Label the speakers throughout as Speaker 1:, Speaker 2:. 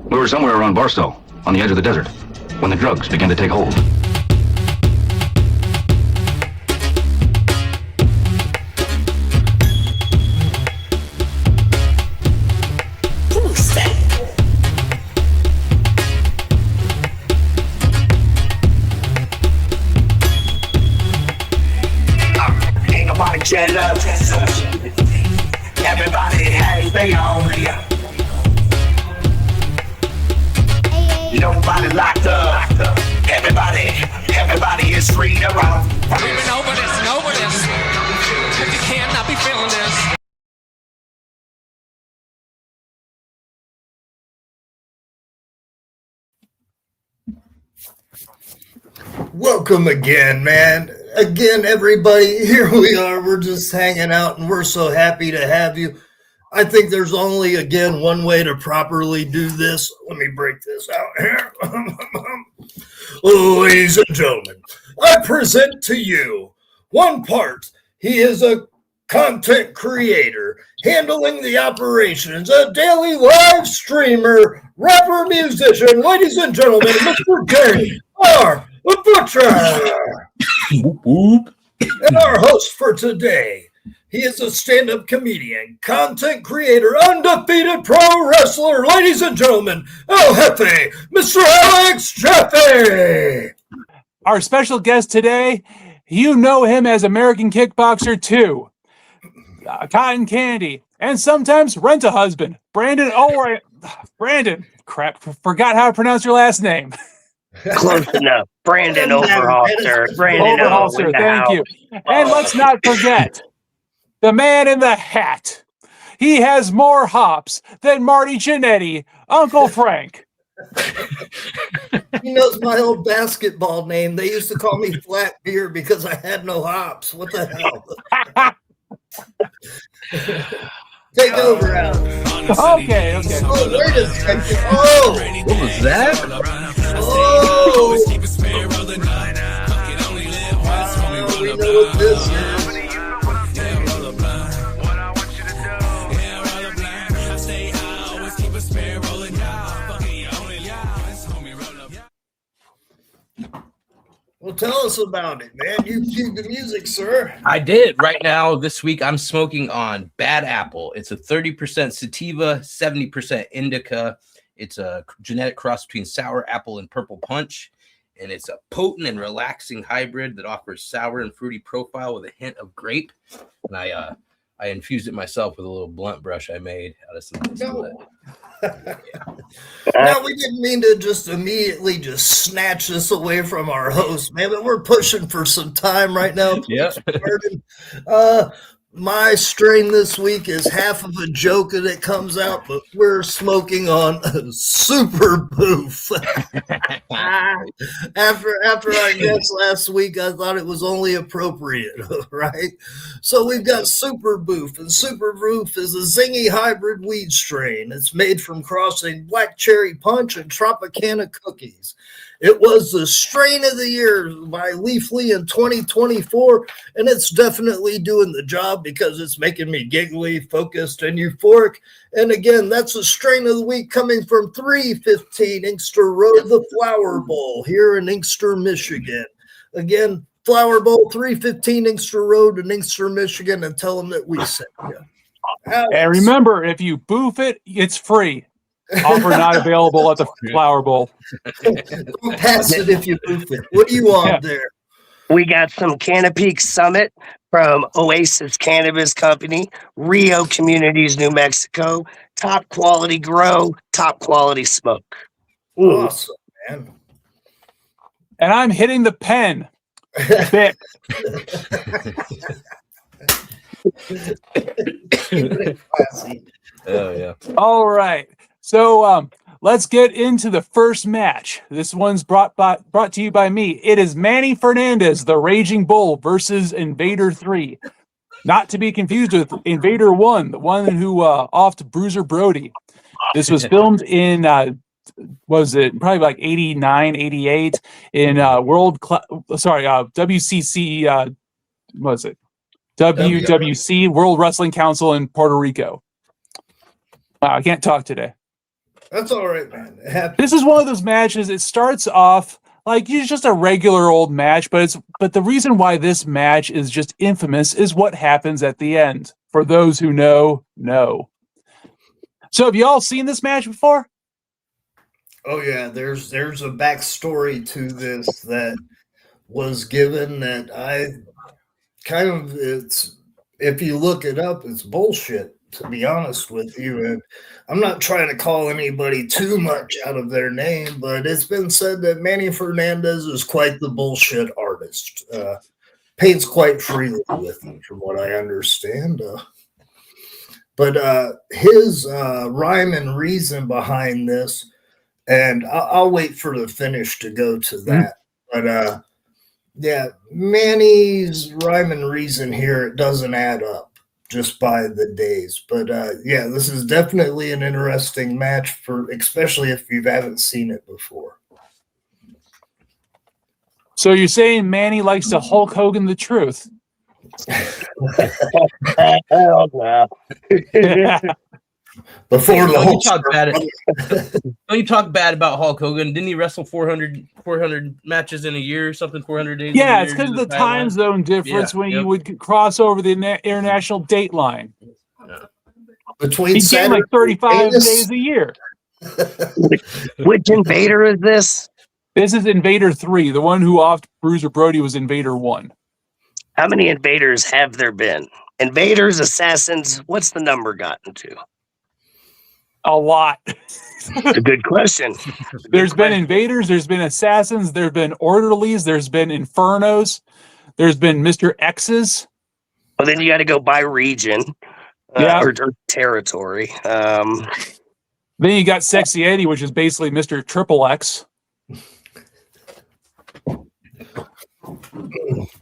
Speaker 1: We were somewhere around Barstow, on the edge of the desert, when the drugs began to take hold.
Speaker 2: Ain't nobody jealous. Everybody has their own. Nobody locked up. Everybody is free to roam.
Speaker 3: We've been over this and over this. If you can't not be feeling this.
Speaker 4: Welcome again, man. Again, everybody, here we are. We're just hanging out, and we're so happy to have you. I think there's only, again, one way to properly do this. Let me break this out here. Ladies and gentlemen, I present to you one part. He is a content creator, handling the operations, a daily live streamer, rapper, musician. Ladies and gentlemen, Mr. J.R. the Butcher. And our host for today, he is a stand-up comedian, content creator, undefeated pro wrestler. Ladies and gentlemen, El Jefe, Mr. Alex Jaffe.
Speaker 5: Our special guest today, you know him as American Kickboxer 2, Cotton Candy, and sometimes Rent-A-Husband. Brandon forgot how to pronounce your last name.
Speaker 2: Close enough. Brandon Overholser.
Speaker 5: Overholser, thank you. And let's not forget the man in the hat. He has more hops than Marty Jannetty, Uncle Frank.
Speaker 4: He knows my old basketball name. They used to call me Flat Beer because I had no hops. What the hell? Take over, Alex.
Speaker 5: Okay.
Speaker 4: Oh, wait a second. Oh,
Speaker 6: What was that?
Speaker 4: oh. We know what this is. Well, tell us about it, man. You cue the music, sir.
Speaker 6: I did. Right now, this week, I'm smoking on Bad Apple. It's a 30% sativa, 70% indica. It's a genetic cross between sour apple and purple punch. And it's a potent and relaxing hybrid that offers sour and fruity profile with a hint of grape. And I infused it myself with a little blunt brush I made out of some distillate.
Speaker 4: Now, we didn't mean to just immediately just snatch this away from our host, man, but we're pushing for some time right now.
Speaker 6: Yep.
Speaker 4: My strain this week is half of a joke and it comes out, but we're smoking on Super Boof. After I guess last week, I thought it was only appropriate, right? So we've got Super Boof, and Super Boof is a zingy hybrid weed strain. It's made from crossing Black Cherry Punch and Tropicana cookies. It was the strain of the year by Leafly in 2024, and it's definitely doing the job because it's making me giggly, focused, and euphoric. And again, that's a strain of the week coming from 315 Inkster Road, the Flower Bowl here in Inkster, Michigan. Again, Flower Bowl, 315 Inkster Road in Inkster, Michigan, and tell them that we sent you. Alex.
Speaker 5: And remember, if you boof it, it's free. Offer not available at the Flower Bowl.
Speaker 4: Don't pass it if you boof it. What do you want there?
Speaker 2: We got some Canopy Summit from Oasis Cannabis Company, Rio Communities, New Mexico. Top quality grow, top quality smoke.
Speaker 4: Awesome, man.
Speaker 5: And I'm hitting the pen. Bit.
Speaker 6: Oh, yeah.
Speaker 5: All right. So let's get into the first match. This one's brought to you by me. It is Manny Fernandez, the Raging Bull, versus Invader 3. Not to be confused with Invader 1, the one who offed Bruiser Brody. This was filmed in, probably like 89, 88 in WCC, WWC, World Wrestling Council in Puerto Rico. I can't talk today.
Speaker 4: That's all right, man. It happens.
Speaker 5: This is one of those matches. It starts off like it's just a regular old match, but the reason why this match is just infamous is what happens at the end. For those who know. So have you all seen this match before?
Speaker 4: Oh yeah, there's a backstory to this that was given that I kind of it's if you look it up, it's bullshit, to be honest with you. And I'm not trying to call anybody too much out of their name, but it's been said that Manny Fernandez is quite the bullshit artist. Paints quite freely with him, from what I understand. But his rhyme and reason behind this, and I'll wait for the finish to go to that. But yeah, Manny's rhyme and reason here, it doesn't add up just by the days. But yeah, this is definitely an interesting match, for especially if you haven't seen it before.
Speaker 5: So you're saying Manny likes to Hulk Hogan the truth?
Speaker 2: Hell no.
Speaker 4: Before the
Speaker 6: Don't
Speaker 4: whole
Speaker 6: you talk bad. Don't you talk bad about Hulk Hogan? Didn't he wrestle 400 matches in a year or something? 400 days.
Speaker 5: Yeah,
Speaker 6: in a
Speaker 5: it's
Speaker 6: year
Speaker 5: because of the
Speaker 6: to
Speaker 5: time zone difference when you would cross over the international date line.
Speaker 4: between
Speaker 5: He gained like 35 days a year.
Speaker 2: Which Invader is this?
Speaker 5: This is Invader 3. The one who offed Bruiser Brody was Invader 1.
Speaker 2: How many Invaders have there been? Invaders, Assassins, what's the number gotten to?
Speaker 5: A lot.
Speaker 2: It's a good question.
Speaker 5: There's been Invaders, there's been Assassins, there's been Orderlies, there's been Infernos, there's been Mr. X's.
Speaker 2: Well, then you got to go by region or territory.
Speaker 5: Then you got Sexy Eddie, which is basically Mr. Triple X.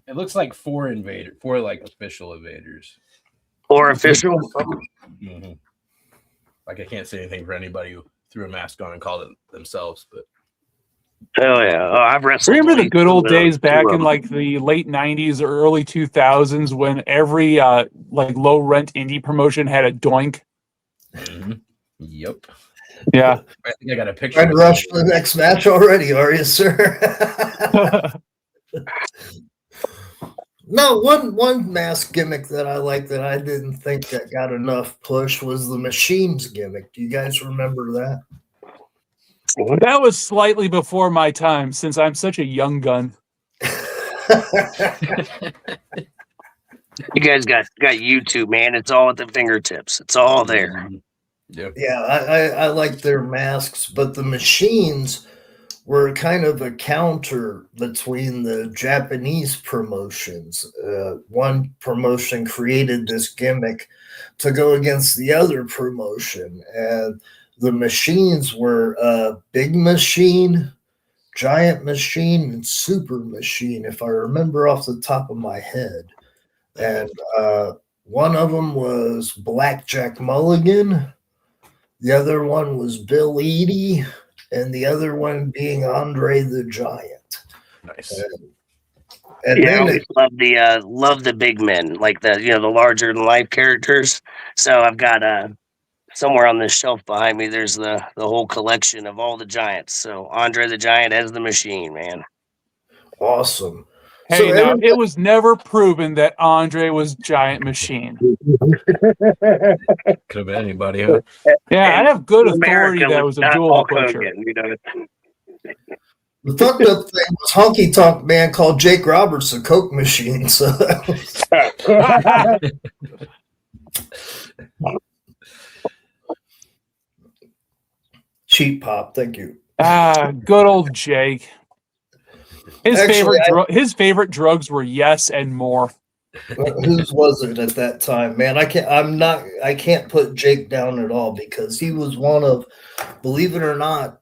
Speaker 6: It looks like four like official invaders.
Speaker 2: Or official?
Speaker 6: Mm-hmm. Like I can't say anything for anybody who threw a mask on and called it themselves, but
Speaker 2: Hell yeah. Oh, I've wrestled.
Speaker 5: Remember the good old days back in like the late 90s or early 2000s when every like low rent indie promotion had a doink?
Speaker 6: Mm-hmm. Yep.
Speaker 5: Yeah.
Speaker 6: I think I got a picture.
Speaker 4: Trying to rush to the next match already, are you, sir? No, one mask gimmick that I like that I didn't think that got enough push was the Machines gimmick. Do you guys remember that?
Speaker 5: That was slightly before my time, since I'm such a young gun.
Speaker 2: You guys got YouTube, man. It's all at the fingertips. It's all there.
Speaker 6: Yep.
Speaker 4: Yeah, I like their masks, but the Machines were kind of a counter between the Japanese promotions. One promotion created this gimmick to go against the other promotion, and the Machines were Big Machine, Giant Machine, and Super Machine, if I remember off the top of my head. And one of them was Blackjack Mulligan. The other one was Bill Eadie, and the other one being Andre the Giant.
Speaker 6: Nice.
Speaker 4: And
Speaker 2: Yeah, I
Speaker 4: then
Speaker 2: always love the big men, like the the larger than life characters. So I've got somewhere on this shelf behind me, there's the whole collection of all the giants. So Andre the Giant as the Machine, man.
Speaker 4: awesome.
Speaker 5: Hey, now it was never proven that Andre was Giant Machine.
Speaker 6: Could have been anybody, huh?
Speaker 5: Yeah, I have good
Speaker 2: America
Speaker 5: authority that was a
Speaker 2: not
Speaker 5: dual
Speaker 2: Hulk
Speaker 5: pusher.
Speaker 2: Hogan,
Speaker 4: The fucked up thing was Honky Tonk Man called Jake Roberts a Coke machine. So Cheap Pop, thank you.
Speaker 5: Good old Jake. His
Speaker 4: Actually,
Speaker 5: favorite drugs were yes and more.
Speaker 4: Whose was it at that time, man? I can't put Jake down at all because he was one of, believe it or not,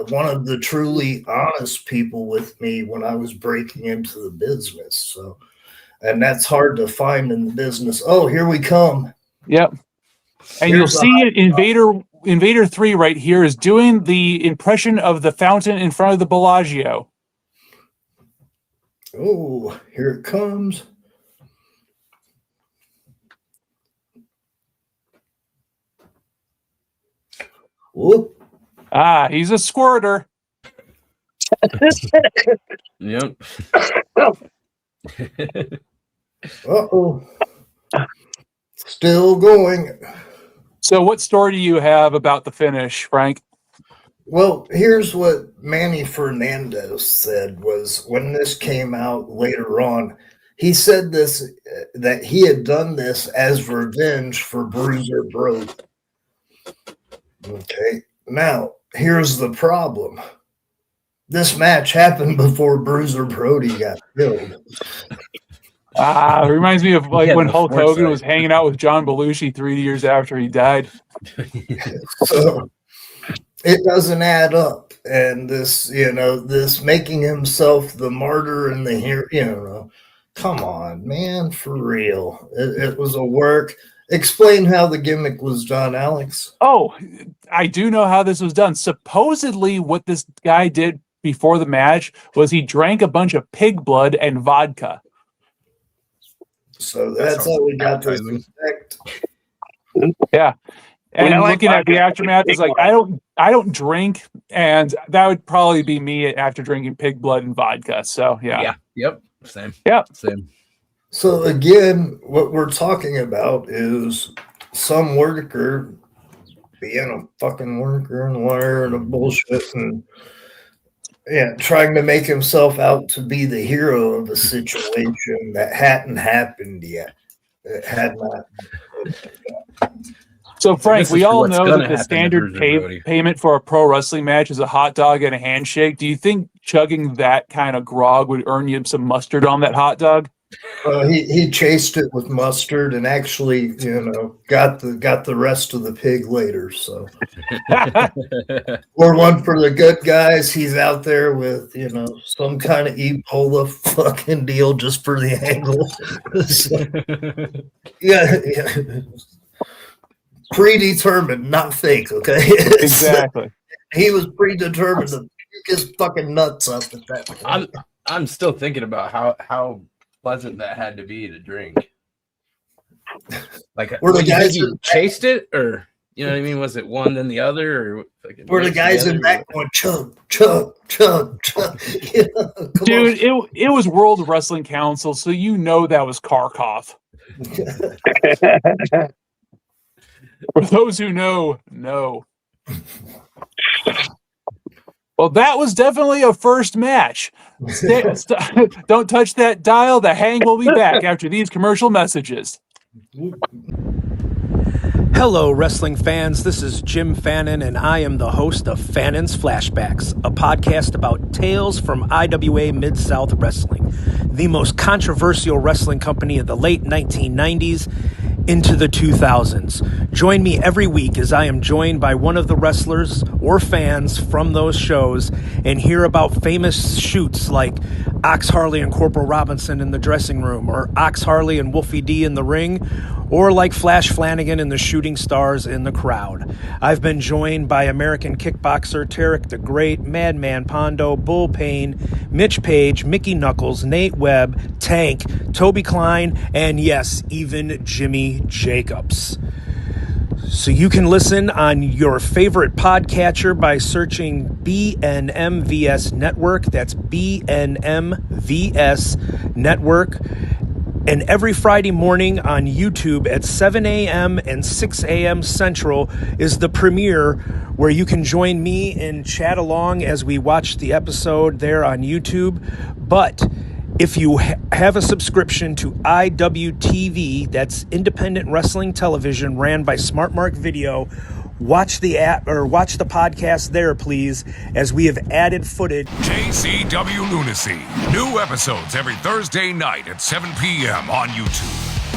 Speaker 4: one of the truly honest people with me when I was breaking into the business. So, and that's hard to find in the business. Oh, here we come.
Speaker 5: Yep. And you'll see Invader 3 right here is doing the impression of the fountain in front of the Bellagio.
Speaker 4: Oh, here it comes. Whoop.
Speaker 5: Ah, he's a squirter.
Speaker 6: Yep.
Speaker 4: Uh-oh. Still going.
Speaker 5: So what story do you have about the finish, Frank?
Speaker 4: Well, here's what Manny Fernandez said was when this came out later on. He said this that he had done this as revenge for Bruiser Brody. Okay, now here's the problem. This match happened before Bruiser Brody got killed.
Speaker 5: It reminds me of like
Speaker 6: Yeah,
Speaker 5: when
Speaker 6: the
Speaker 5: Hulk Hogan
Speaker 6: foresight.
Speaker 5: was hanging out with John Belushi 3 years after he died.
Speaker 4: So it doesn't add up. And this, this making himself the martyr and the hero, come on, man, for real. It was a work. Explain how the gimmick was done, Alex.
Speaker 5: Oh, I do know how this was done. Supposedly, what this guy did before the match was he drank a bunch of pig blood and vodka.
Speaker 4: So that's how we got this
Speaker 6: appetizing.
Speaker 4: effect.
Speaker 5: Yeah. And
Speaker 2: I like
Speaker 5: looking at the
Speaker 2: vodka,
Speaker 5: aftermath, it's
Speaker 2: pig
Speaker 5: like
Speaker 2: blood.
Speaker 5: I don't drink, and that would probably be me after drinking pig blood and vodka. So yeah.
Speaker 6: Yep. Same.
Speaker 5: Yep.
Speaker 6: Same.
Speaker 4: So again, what we're talking about is some worker being a fucking worker and lawyer and a bullshit and trying to make himself out to be the hero of a situation that hadn't happened yet. It had not.
Speaker 5: So Frank,
Speaker 6: this is
Speaker 5: we
Speaker 6: for
Speaker 5: all
Speaker 6: what's
Speaker 5: know
Speaker 6: gonna
Speaker 5: that the
Speaker 6: happen to
Speaker 5: standard
Speaker 6: Bruiser Brody.
Speaker 5: payment for a pro wrestling match is a hot dog and a handshake. Do you think chugging that kind of grog would earn you some mustard on that hot dog?
Speaker 4: He chased it with mustard and actually, got the rest of the pig later. So we're one for the good guys. He's out there with some kind of Ebola fucking deal just for the angle. So, yeah. Predetermined, not fake. Okay,
Speaker 5: Exactly.
Speaker 4: He was predetermined to pick his fucking nuts up at that point.
Speaker 6: I'm still thinking about how pleasant that had to be to drink. Like,
Speaker 4: Were the
Speaker 6: do you think
Speaker 4: guys
Speaker 6: he
Speaker 4: in-
Speaker 6: chased it, or you know what I mean? Was it one then the other, or fucking
Speaker 4: Were the
Speaker 6: mixed
Speaker 4: guys in
Speaker 6: together?
Speaker 4: back going chug, chug, chug, chug? Come
Speaker 5: Dude, it was World Wrestling Council, so that was Karkoff. For those who know. Well, that was definitely a first match. Don't touch that dial. The Hang will be back after these commercial messages.
Speaker 7: Hello, wrestling fans. This is Jim Fannin, and I am the host of Fannin's Flashbacks, a podcast about tales from IWA Mid-South Wrestling, the most controversial wrestling company of the late 1990s into the 2000s. Join me every week as I am joined by one of the wrestlers or fans from those shows and hear about famous shoots like Ox Harley and Corporal Robinson in the dressing room, or Ox Harley and Wolfie D in the ring, or like Flash Flanagan and the Shooting Stars in the crowd. I've been joined by American kickboxer Tarek the Great, Madman Pondo, Bull Payne, Mitch Page, Mickey Knuckles, Nate Webb, Tank, Toby Klein, and yes, even Jimmy Jacobs. So you can listen on your favorite podcatcher by searching BNMVS Network. That's BNMVS Network. And every Friday morning on YouTube at 7 a.m. and 6 a.m. Central is the premiere, where you can join me and chat along as we watch the episode there on YouTube. But if you have a subscription to IWTV, that's Independent Wrestling Television, ran by Smart Mark Video, watch the app or watch the podcast there, please, as we have added footage.
Speaker 8: JCW Lunacy. New episodes every Thursday night at 7 p.m. on YouTube.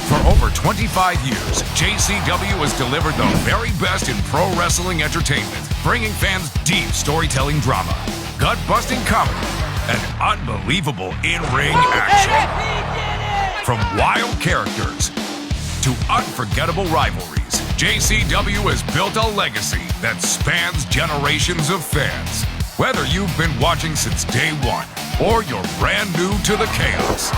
Speaker 8: For over 25 years, JCW has delivered the very best in pro wrestling entertainment, bringing fans deep storytelling drama, gut-busting comedy, and unbelievable in-ring action. From wild characters to unforgettable rivalries, JCW has built a legacy that spans generations of fans. Whether you've been watching since day one or you're brand new to the chaos,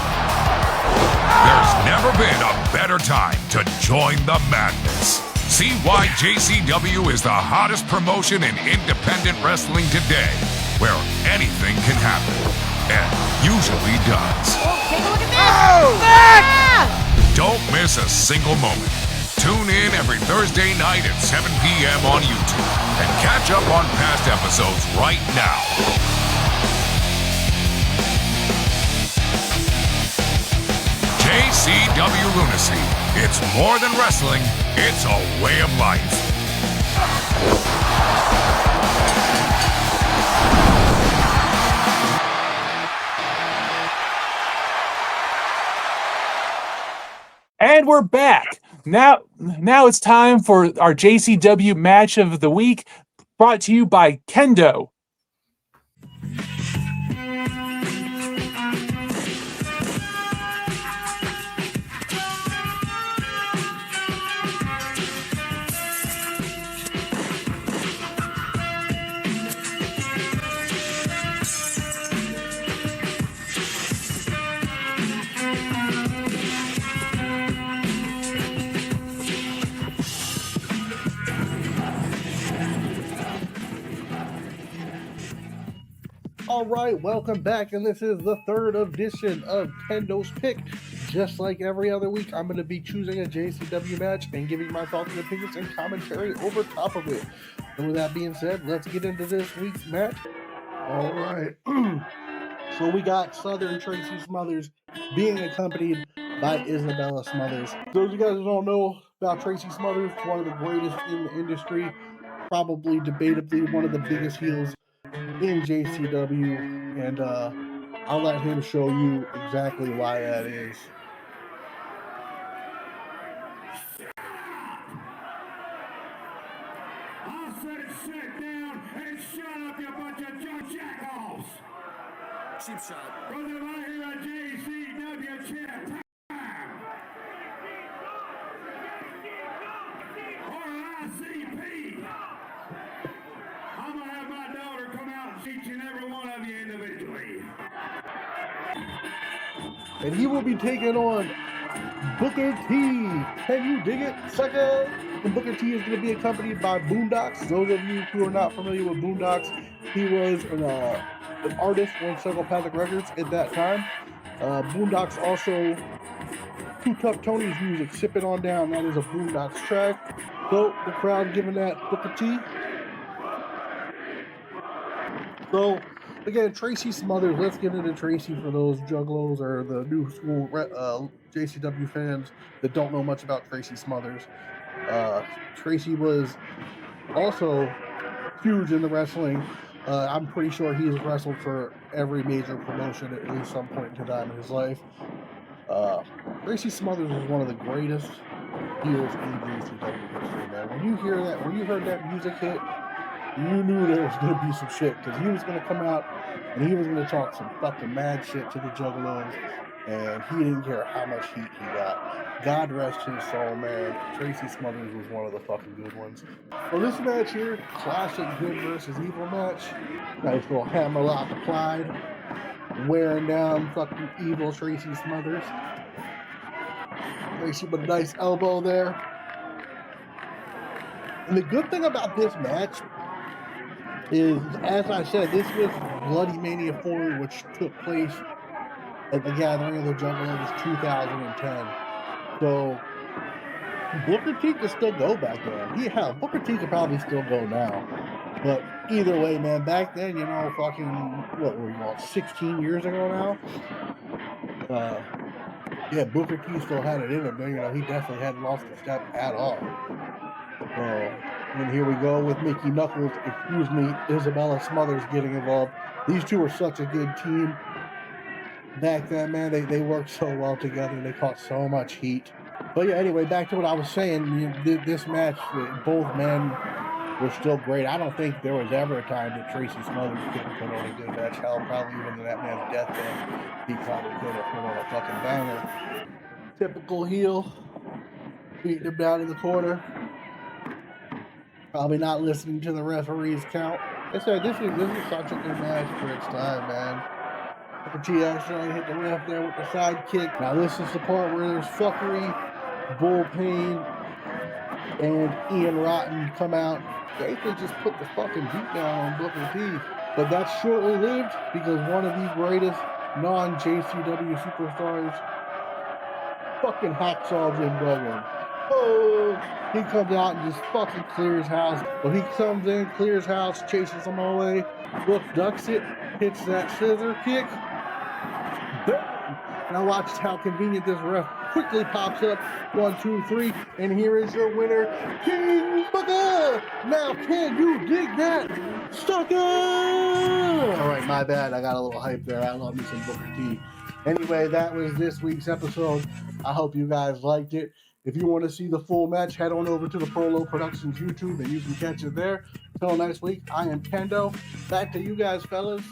Speaker 8: there's never been a better time to join the madness. See why JCW is the hottest promotion in independent wrestling today, where anything can happen, and usually does.
Speaker 9: Take a look at this!
Speaker 8: Don't miss a single moment. Tune in every Thursday night at 7 p.m. on YouTube and catch up on past episodes right now. JCW Lunacy. It's more than wrestling, it's a way of life.
Speaker 5: And we're back. Now it's time for our JCW match of the week, brought to you by Kendo.
Speaker 10: All right, welcome back, and this is the third edition of Kendo's Pick. Just like every other week, I'm going to be choosing a JCW match and giving my thoughts and opinions and commentary over top of it. And with that being said, let's get into this week's match. All right, so we got Southern Tracy Smothers being accompanied by Isabella Smothers. Those of you guys who don't know about Tracy Smothers, one of the greatest in the industry, probably debatably one of the biggest heels in JCW, and I'll let him show you exactly why that is.
Speaker 11: I said sit down and shut up, you bunch of juggalos! Cheap shot. Brother, I hear a JCW chant time! Or ICP! I'm gonna have my daughter come out and teach and every one of you individually.
Speaker 10: And he will be taking on Booker T. Can you dig it, sucker? And Booker T is going to be accompanied by Boondocks. Those of you who are not familiar with Boondocks, he was an artist on Psychopathic Records at that time. Boondocks also, Too Tough Tony's music, Sip It On Down. That is a Boondocks track. So the crowd giving that Booker T. So, again, Tracy Smothers. Let's get into Tracy for those juggalos or the new school JCW fans that don't know much about Tracy Smothers. Tracy was also huge in the wrestling. I'm pretty sure he's wrestled for every major promotion at least some point in time in his life. Tracy Smothers was one of the greatest heels in JCW history, man. When you heard that music hit, you knew there was going to be some shit, because he was going to come out and he was going to talk some fucking mad shit to the juggalos, and he didn't care how much heat he got. God rest his soul, man. Tracy Smothers was one of the fucking good ones. Well, this match here, classic good versus evil match. Nice little hammerlock applied, wearing down fucking evil Tracy Smothers. Tracy with a nice elbow there. And the good thing about this match is, as I said, this was Bloody Mania 4, which took place at the Gathering of the Juggalos 2010. So, Booker T could still go back then. Yeah, Booker T could probably still go now. But either way, man, back then, you know, fucking, what were we on, 16 years ago now? Yeah, Booker T still had it in him, but, you know, he definitely hadn't lost a step at all. And here we go with Mickey Knuckles, Isabella Smothers getting involved. These two were such a good team. Back then, man, they worked so well together. They caught so much heat. But yeah, anyway, back to what I was saying. This match, both men were still great. I don't think there was ever a time that Tracy Smothers couldn't put on a good match. Hell, probably even to that man's deathbed, he probably could have put on a fucking banger. Typical heel, beating him down in the corner. Probably not listening to the referee's count. I said, this is such a good match for its time, man. Booker T actually hit the ref there with the side kick. Now this is the part where there's fuckery, bull pain, and Ian Rotten come out. They could just put the fucking beat down on Booker T. But that's shortly lived because one of the greatest non-JCW superstars fucking hacksaw Jim Duggan. Oh, he comes out and just fucking clears house. But he comes in, clears house, chases them away. Book ducks it, hits that scissor kick. Bam! Now watch how convenient this ref quickly pops up. 1, 2, 3, and here is your winner, King Booker. Now can you dig that, sucker? All right, my bad. I got a little hype there. I love me some Booker T. Anyway, that was this week's episode. I hope you guys liked it. If you want to see the full match, head on over to the Prolo Productions YouTube and you can catch it there. Till next week, I am Kendo. Back to you guys, fellas.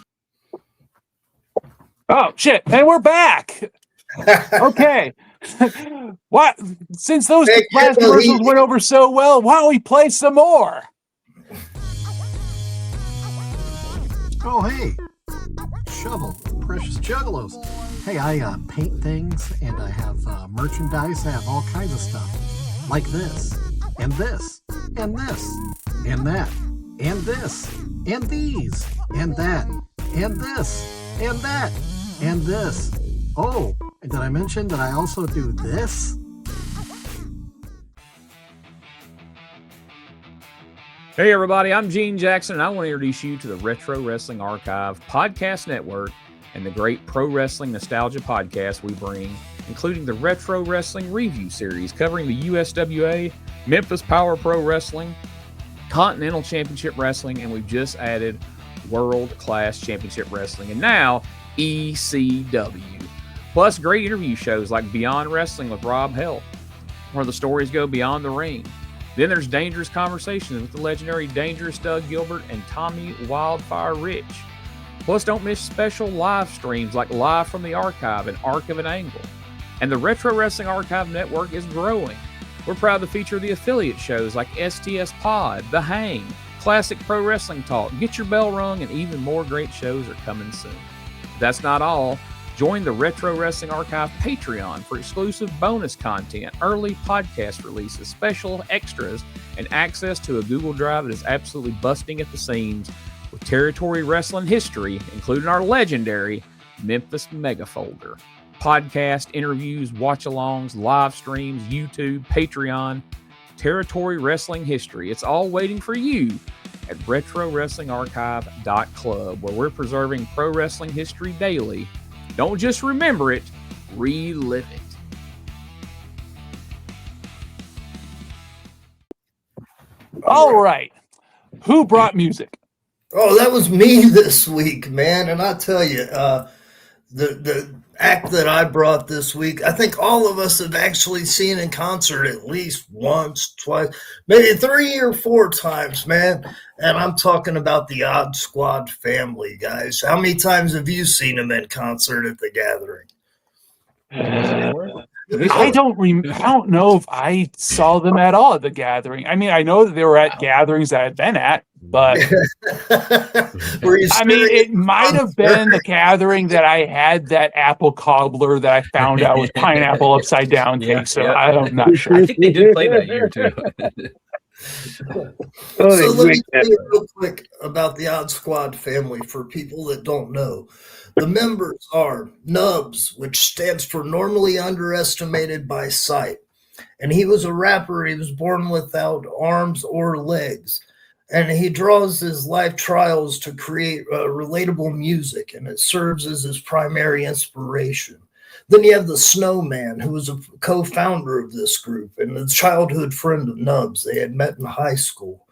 Speaker 5: Oh shit! And we're back. Okay. What? Since those last commercials went over so well, why don't we play some more?
Speaker 12: Oh hey, Shovel, Precious Juggalos. Hey, I paint things and I have merchandise. I have all kinds of stuff like this and this and this and that and this and these and that and this and that and this. Oh, did I mention that I also do this?
Speaker 13: Hey everybody, I'm Gene Jackson and I want to introduce you to the Retro Wrestling Archive Podcast Network and the great pro wrestling nostalgia podcast we bring, including the Retro Wrestling Review Series covering the USWA, Memphis Power Pro Wrestling, Continental Championship Wrestling, and we've just added World Class Championship Wrestling, and now ECW. Plus great interview shows like Beyond Wrestling with Rob Hell, where the stories go beyond the ring. Then there's Dangerous Conversations with the legendary Dangerous Doug Gilbert and Tommy Wildfire Rich. Plus, don't miss special live streams like Live from the Archive and Arc of an Angle. And the Retro Wrestling Archive Network is growing. We're proud to feature the affiliate shows like STS Pod, The Hang, Classic Pro Wrestling Talk, Get Your Bell Rung, and even more great shows are coming soon. But that's not all. Join the Retro Wrestling Archive Patreon for exclusive bonus content, early podcast releases, special extras, and access to a Google Drive that is absolutely busting at the seams with territory wrestling history, including our legendary Memphis Mega Folder. Podcast, interviews, watch-alongs, live streams, YouTube, Patreon, territory wrestling history. It's all waiting for you at RetroWrestlingArchive.club, where we're preserving pro wrestling history daily. Don't just remember it, relive it.
Speaker 5: All right. Who brought music?
Speaker 4: Oh, that was me this week, man. And I tell you, the act that I brought this week, I think all of us have actually seen in concert at least once, twice, maybe 3 or 4 times, man. And I'm talking about the Odd Squad family, guys. How many times have you seen them in concert at the Gathering?
Speaker 5: I don't know if I saw them at all at the Gathering. I mean, I know that they were at gatherings that I've been at, but I mean, it might have been the Gathering that I had that apple cobbler that I found out was pineapple upside down cake. So I'm not sure.
Speaker 6: I think they did play that year too.
Speaker 4: So let me tell you real quick about the Odd Squad family for people that don't know. The members are Nubs, which stands for Normally Underestimated by Sight. And he was a rapper. He was born without arms or legs. And he draws his life trials to create relatable music, and it serves as his primary inspiration. Then you have the Snowman, who was a co-founder of this group and a childhood friend of Nubs. They had met in high school.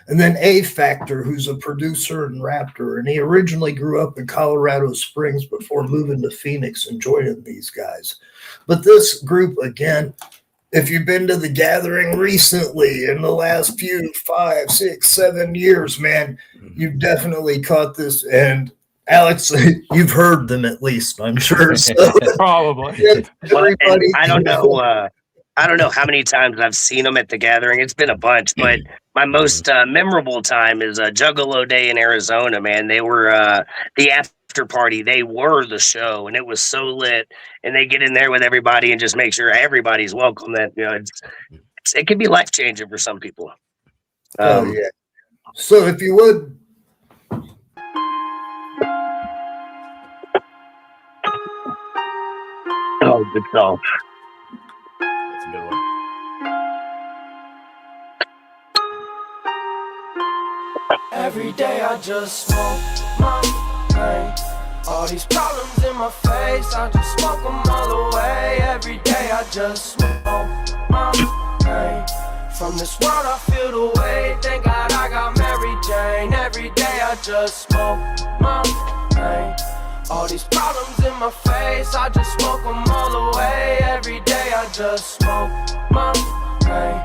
Speaker 4: And then A Factor, who's a producer and rapper, and he originally grew up in Colorado Springs before moving to Phoenix and joining these guys. But this group, again, if you've been to the Gathering recently in the last few 5, 6, 7 years, man, you've definitely caught this. And Alex, you've heard them at least, I'm sure. So,
Speaker 5: probably.
Speaker 4: Everybody,
Speaker 2: I don't know. I don't know how many times I've seen them at the Gathering. It's been a bunch, but my most memorable time is Juggalo Day in Arizona, man. They were the after party. They were the show, and it was so lit. And they get in there with everybody and just make sure everybody's welcome. That it can be life changing for some people.
Speaker 4: Oh yeah. So if you would.
Speaker 2: Oh, good song.
Speaker 13: That's a good one.
Speaker 14: Every day I just smoke my pain. All these problems in my face, I just smoke them all away. Every day I just smoke my pain. From this world I feel the weight, thank God I got Mary Jane. Every day I just smoke my pain. All these problems in my face, I just smoke them all away. Every day I just smoke my pain.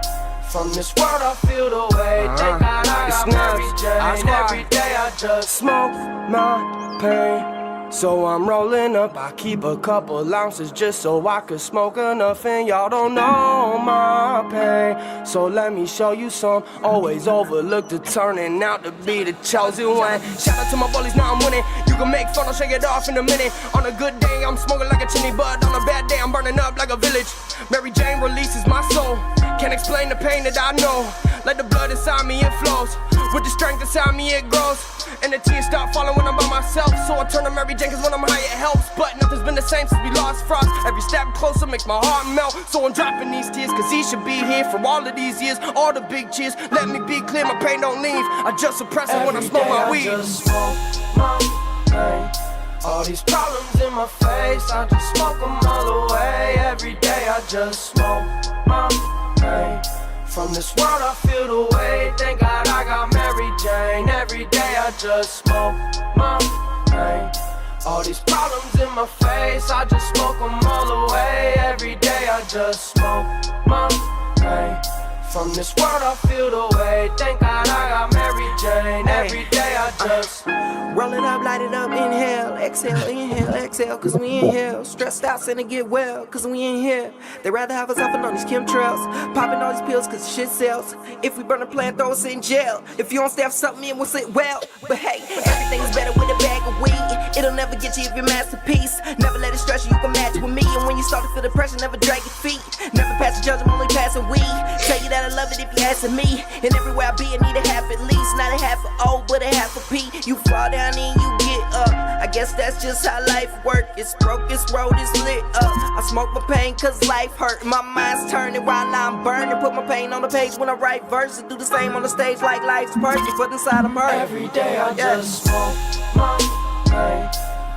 Speaker 14: From this world I feel the weight, thank God I got Mary Jane. Every day I just smoke my pain. So I'm rolling up, I keep a couple ounces just so I could smoke enough. And y'all don't know my pain, so let me show you some. Always overlooked, turning out to be the chosen one. Shout out to my bullies, now I'm winning. You can make fun, I'll shake it off in a minute. On a good day, I'm smoking like a chimney, but on a bad day, I'm burning up like a village. Mary Jane releases my soul, can't explain the pain that I know. Like the blood inside me, it flows. With the strength inside me, it grows. And the tears start falling when I'm by myself. So I turn to Mary Jane, cause when I'm high it helps. But nothing's been the same since we lost Frost. Every step closer makes my heart melt. So I'm dropping these tears, cause he should be here for all of these years. All the big cheers, let me be clear, my pain don't leave. I just suppress it when I smoke my weed. Just smoke my pain. All these problems in my face, I just smoke them all away. Every day I just smoke my pain. From this world I feel the weight, thank God I got Mary Jane. Every day I just smoke my pain. All these problems in my face, I just smoke them all away. Every day I just smoke my pain. From this world I feel the weight, thank God I got Mary Jane. Every day I just roll it up, light it up, inhale, exhale, cause we in here. Stressed out, send it get well, cause we in here. They rather have us off and on these chemtrails, popping all these pills cause shit sells. If we burn a plant, throw us in jail. If you don't staff something in, we'll sit well. But hey, everything's better with a bag of weed. It'll never get you if you're masterpiece. Never let it stress you, you can match with me. And when you start to feel the pressure, never drag your feet. Never pass the judgment, only passing weed. Tell you that I love it if you asking me. And everywhere I be, I need a half at least. Not a half of O, but a half of P. You fall down and you get up. I guess that's just how life work. It's broke, it's road, it's lit up. I smoke my pain cause life hurt. My mind's turning while I'm burning. Put my pain on the page when I write verses. Do the same on the stage like life's perfect, but inside I'm hurt. Every day I just smoke my pain.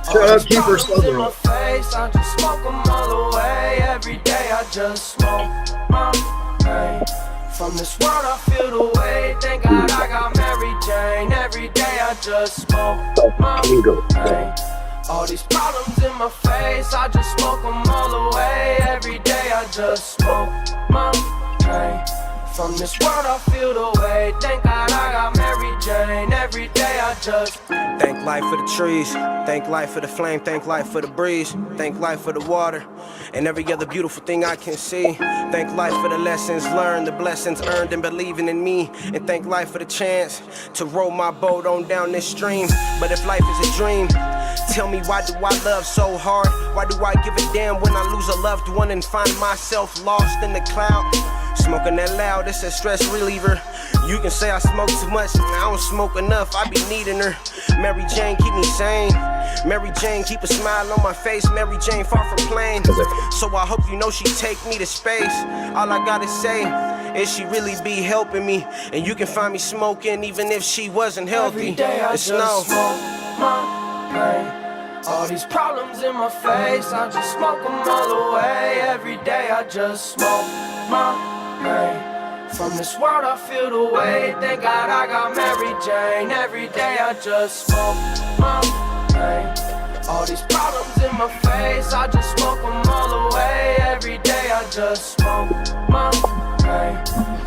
Speaker 4: Shout out Keeper Sutherland.
Speaker 14: I just smoke them all away. Every day I just smoke my pain. From this world I feel the weight, thank God I got Mary Jane. Every day I just smoke my pain. All these problems in my face, I just smoke them all away. Every day I just smoke my pain. From this world I feel the weight, thank God I got Mary Jane. Every day I just thank life for the trees, thank life for the flame, thank life for the breeze, thank life for the water, and every other beautiful thing I can see. Thank life for the lessons learned, the blessings earned, and believing in me. And thank life for the chance to row my boat on down this stream. But if life is a dream, tell me why do I love so hard? Why do I give a damn when I lose a loved one and find myself lost in the cloud? Smoking that loud, it's a stress reliever. You can say I smoke too much, I don't smoke enough, I be needing her. Mary Jane, keep me sane. Mary Jane, keep a smile on my face. Mary Jane, far from plain. So I hope you know she take me to space. All I gotta say is she really be helping me. And you can find me smoking even if she wasn't healthy. Every day I just smoke my pain. All these problems in my face, I just smoke them all away. Every day I just smoke my pain. From this world I feel the weight, thank God I got Mary Jane. Every day I just smoke my pain. All these problems in my face, I just smoke them all away. Every day I just smoke my pain.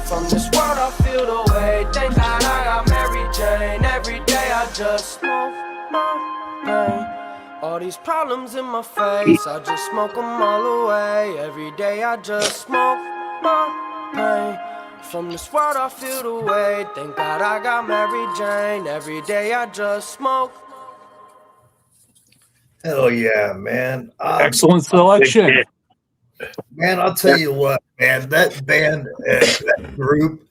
Speaker 14: From this world I feel the weight, thank God I got Mary Jane. Every day I just smoke my pain. All these problems in my face, I just smoke them all away. Every day I just smoke my pain. From this world I feel the weight, thank God I got Mary Jane. Every day I just smoke.
Speaker 4: Hell yeah, man.
Speaker 5: Excellent selection.
Speaker 4: Man, I'll tell you what, man, that band, that group,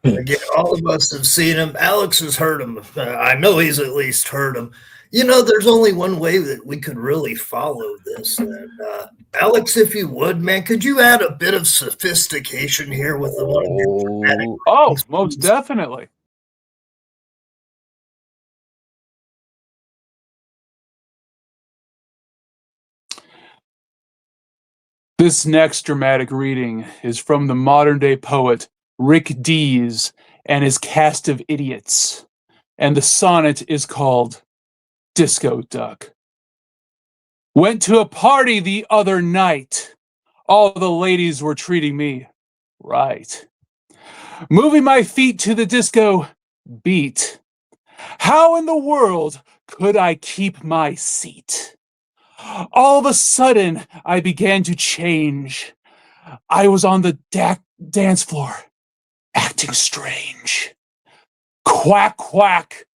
Speaker 4: again, all of us have seen him. Alex has heard him. I know he's at least heard him. You know, there's only one way that we could really follow this. And, Alex, if you would, man, could you add a bit of sophistication here with the one of your dramatic
Speaker 5: most definitely. This next dramatic reading is from the modern-day poet Rick Dees and his cast of idiots, and the sonnet is called Disco Duck. Went to a party the other night. All the ladies were treating me right. Moving my feet to the disco beat. How in the world could I keep my seat? All of a sudden, I began to change. I was on the dance floor, acting strange. Quack, quack,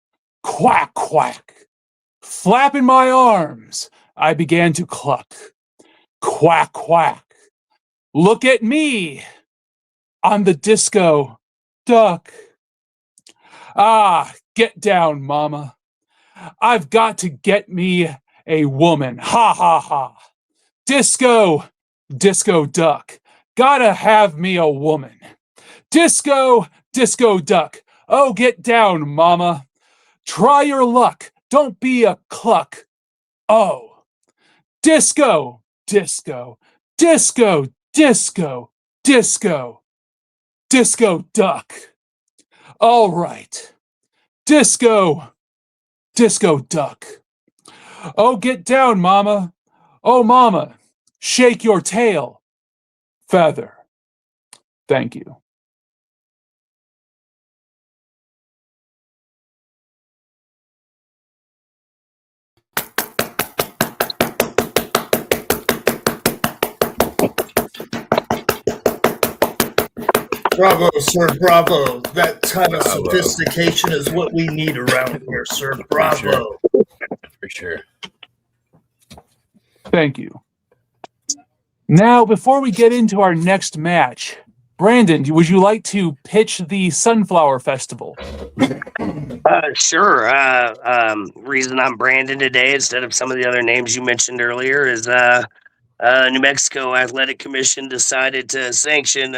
Speaker 5: quack, quack. Flapping my arms, I began to cluck. Quack, quack. Look at me. I'm the disco duck. Ah, get down, mama. I've got to get me a woman. Ha, ha, ha. Disco duck. Gotta have me a woman. Disco duck. Oh, get down, mama. Try your luck. Don't be a cluck. Oh. Disco duck. All right. Disco duck. Oh, get down, mama. Oh, mama, shake your tail. Feather. Thank you.
Speaker 4: Bravo, sir, bravo. That kind of sophistication is what we need around here, sir. Bravo.
Speaker 6: For sure.
Speaker 5: Thank you. Now, before we get into our next match, Brandon, would you like to pitch the Sunflower Festival?
Speaker 2: Sure. Reason I'm Brandon today instead of some of the other names you mentioned earlier is New Mexico Athletic Commission decided to sanction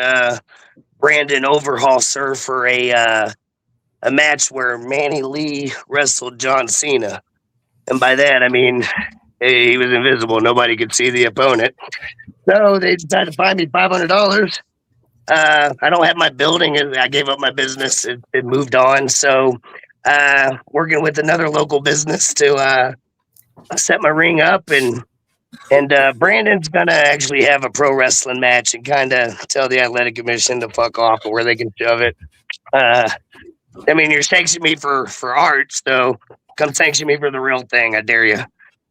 Speaker 2: Brandon Overholser for a match where Manny Lee wrestled John Cena. And by that, I mean, he was invisible. Nobody could see the opponent. So they decided to fine me $500. I don't have my building. I gave up my business. It moved on. So working with another local business to set my ring up. And Brandon's going to actually have a pro wrestling match and kind of tell the athletic commission to fuck off or where they can shove it. I mean, you're sanctioning me for art, so come sanction me for the real thing. I dare you.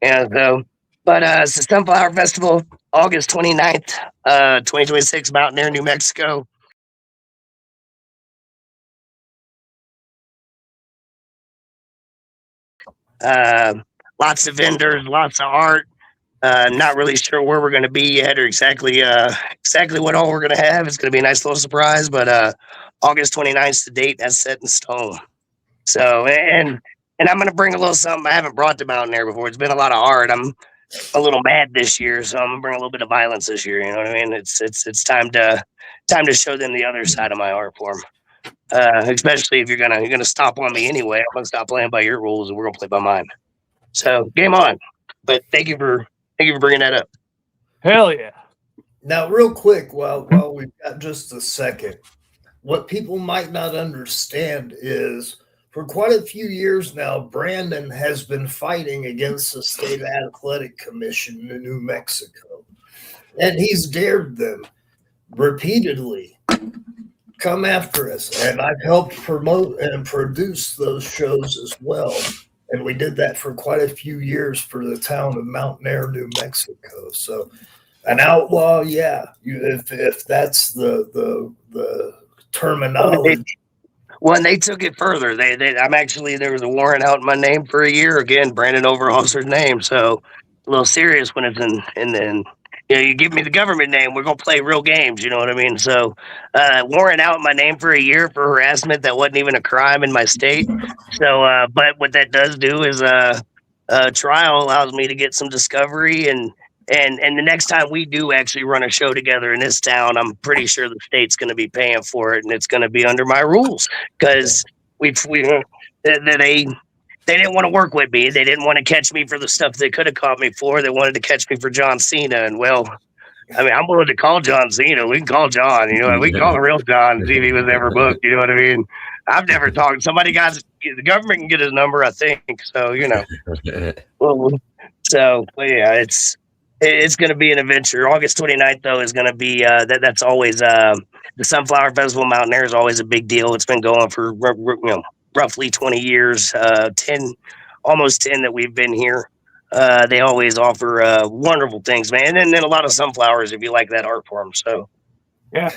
Speaker 2: And so, but it's the Sunflower Festival, August 29th, 2026, Mountain Air, New Mexico. Lots of vendors, lots of art. Not really sure where we're going to be yet or exactly what all we're going to have. It's going to be a nice little surprise, but August 29th is the date. That's set in stone. So, and I'm going to bring a little something I haven't brought to Mountain Air before. It's been a lot of art. I'm a little mad this year, so I'm going to bring a little bit of violence this year. You know what I mean? It's time to show them the other side of my art form. Especially if you're gonna stop on me anyway. I'm gonna stop playing by your rules and we're gonna play by mine. So game on. But thank you for bringing that up.
Speaker 5: Hell yeah.
Speaker 4: Now, real quick, while we've got just a second, what people might not understand is for quite a few years now, Brandon has been fighting against the state athletic commission in New Mexico. And he's dared them repeatedly. Come after us. And I've helped promote and produce those shows as well. And we did that for quite a few years for the town of Mountain Air, New Mexico. So an outlaw, yeah, if that's the terminology.
Speaker 2: Well, and they took it further. There was a warrant out in my name for a year. Again, Brandon Overholser's name. So a little serious when it's you give me the government name, we're gonna play real games. You know what I mean? So, warrant out my name for a year for harassment that wasn't even a crime in my state. So, but what that does do is, trial allows me to get some discovery and the next time we do actually run a show together in this town, I'm pretty sure the state's going to be paying for it, and it's going to be under my rules because they didn't want to work with me. They didn't want to catch me for the stuff they could have caught me for. They wanted to catch me for John Cena, and well, I mean, I'm willing to call John Cena. We can call John. You know, we can call the real John and see if he was ever booked. You know what I mean? I've never talked. Somebody got the government can get his number, I think. So you know, but yeah, it's going to be an adventure. August 29th, though, is going to be that's always the Sunflower Festival. Mountain Air is always a big deal. It's been going for roughly 20 years, 10, almost 10 that we've been here. They always offer wonderful things, man, and then a lot of sunflowers if you like that art form. So,
Speaker 5: yeah.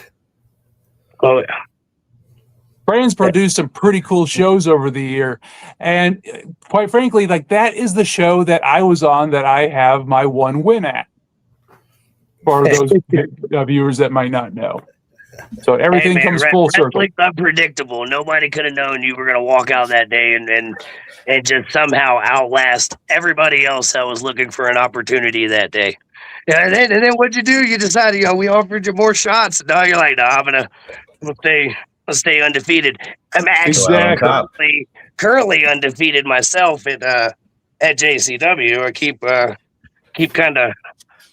Speaker 2: Oh yeah.
Speaker 5: Brandon's produced some pretty cool shows over the year. And quite frankly, like that is the show that I was on that I have my one win at. For those viewers that might not know. So everything comes full circle.
Speaker 2: Wrestling's unpredictable. Nobody could have known you were going to walk out that day and just somehow outlast everybody else that was looking for an opportunity that day. Yeah, and then what'd you do? You decided, we offered you more shots. Now you're like, no, I'm gonna stay undefeated. I'm actually currently undefeated myself at JCW. I keep kind of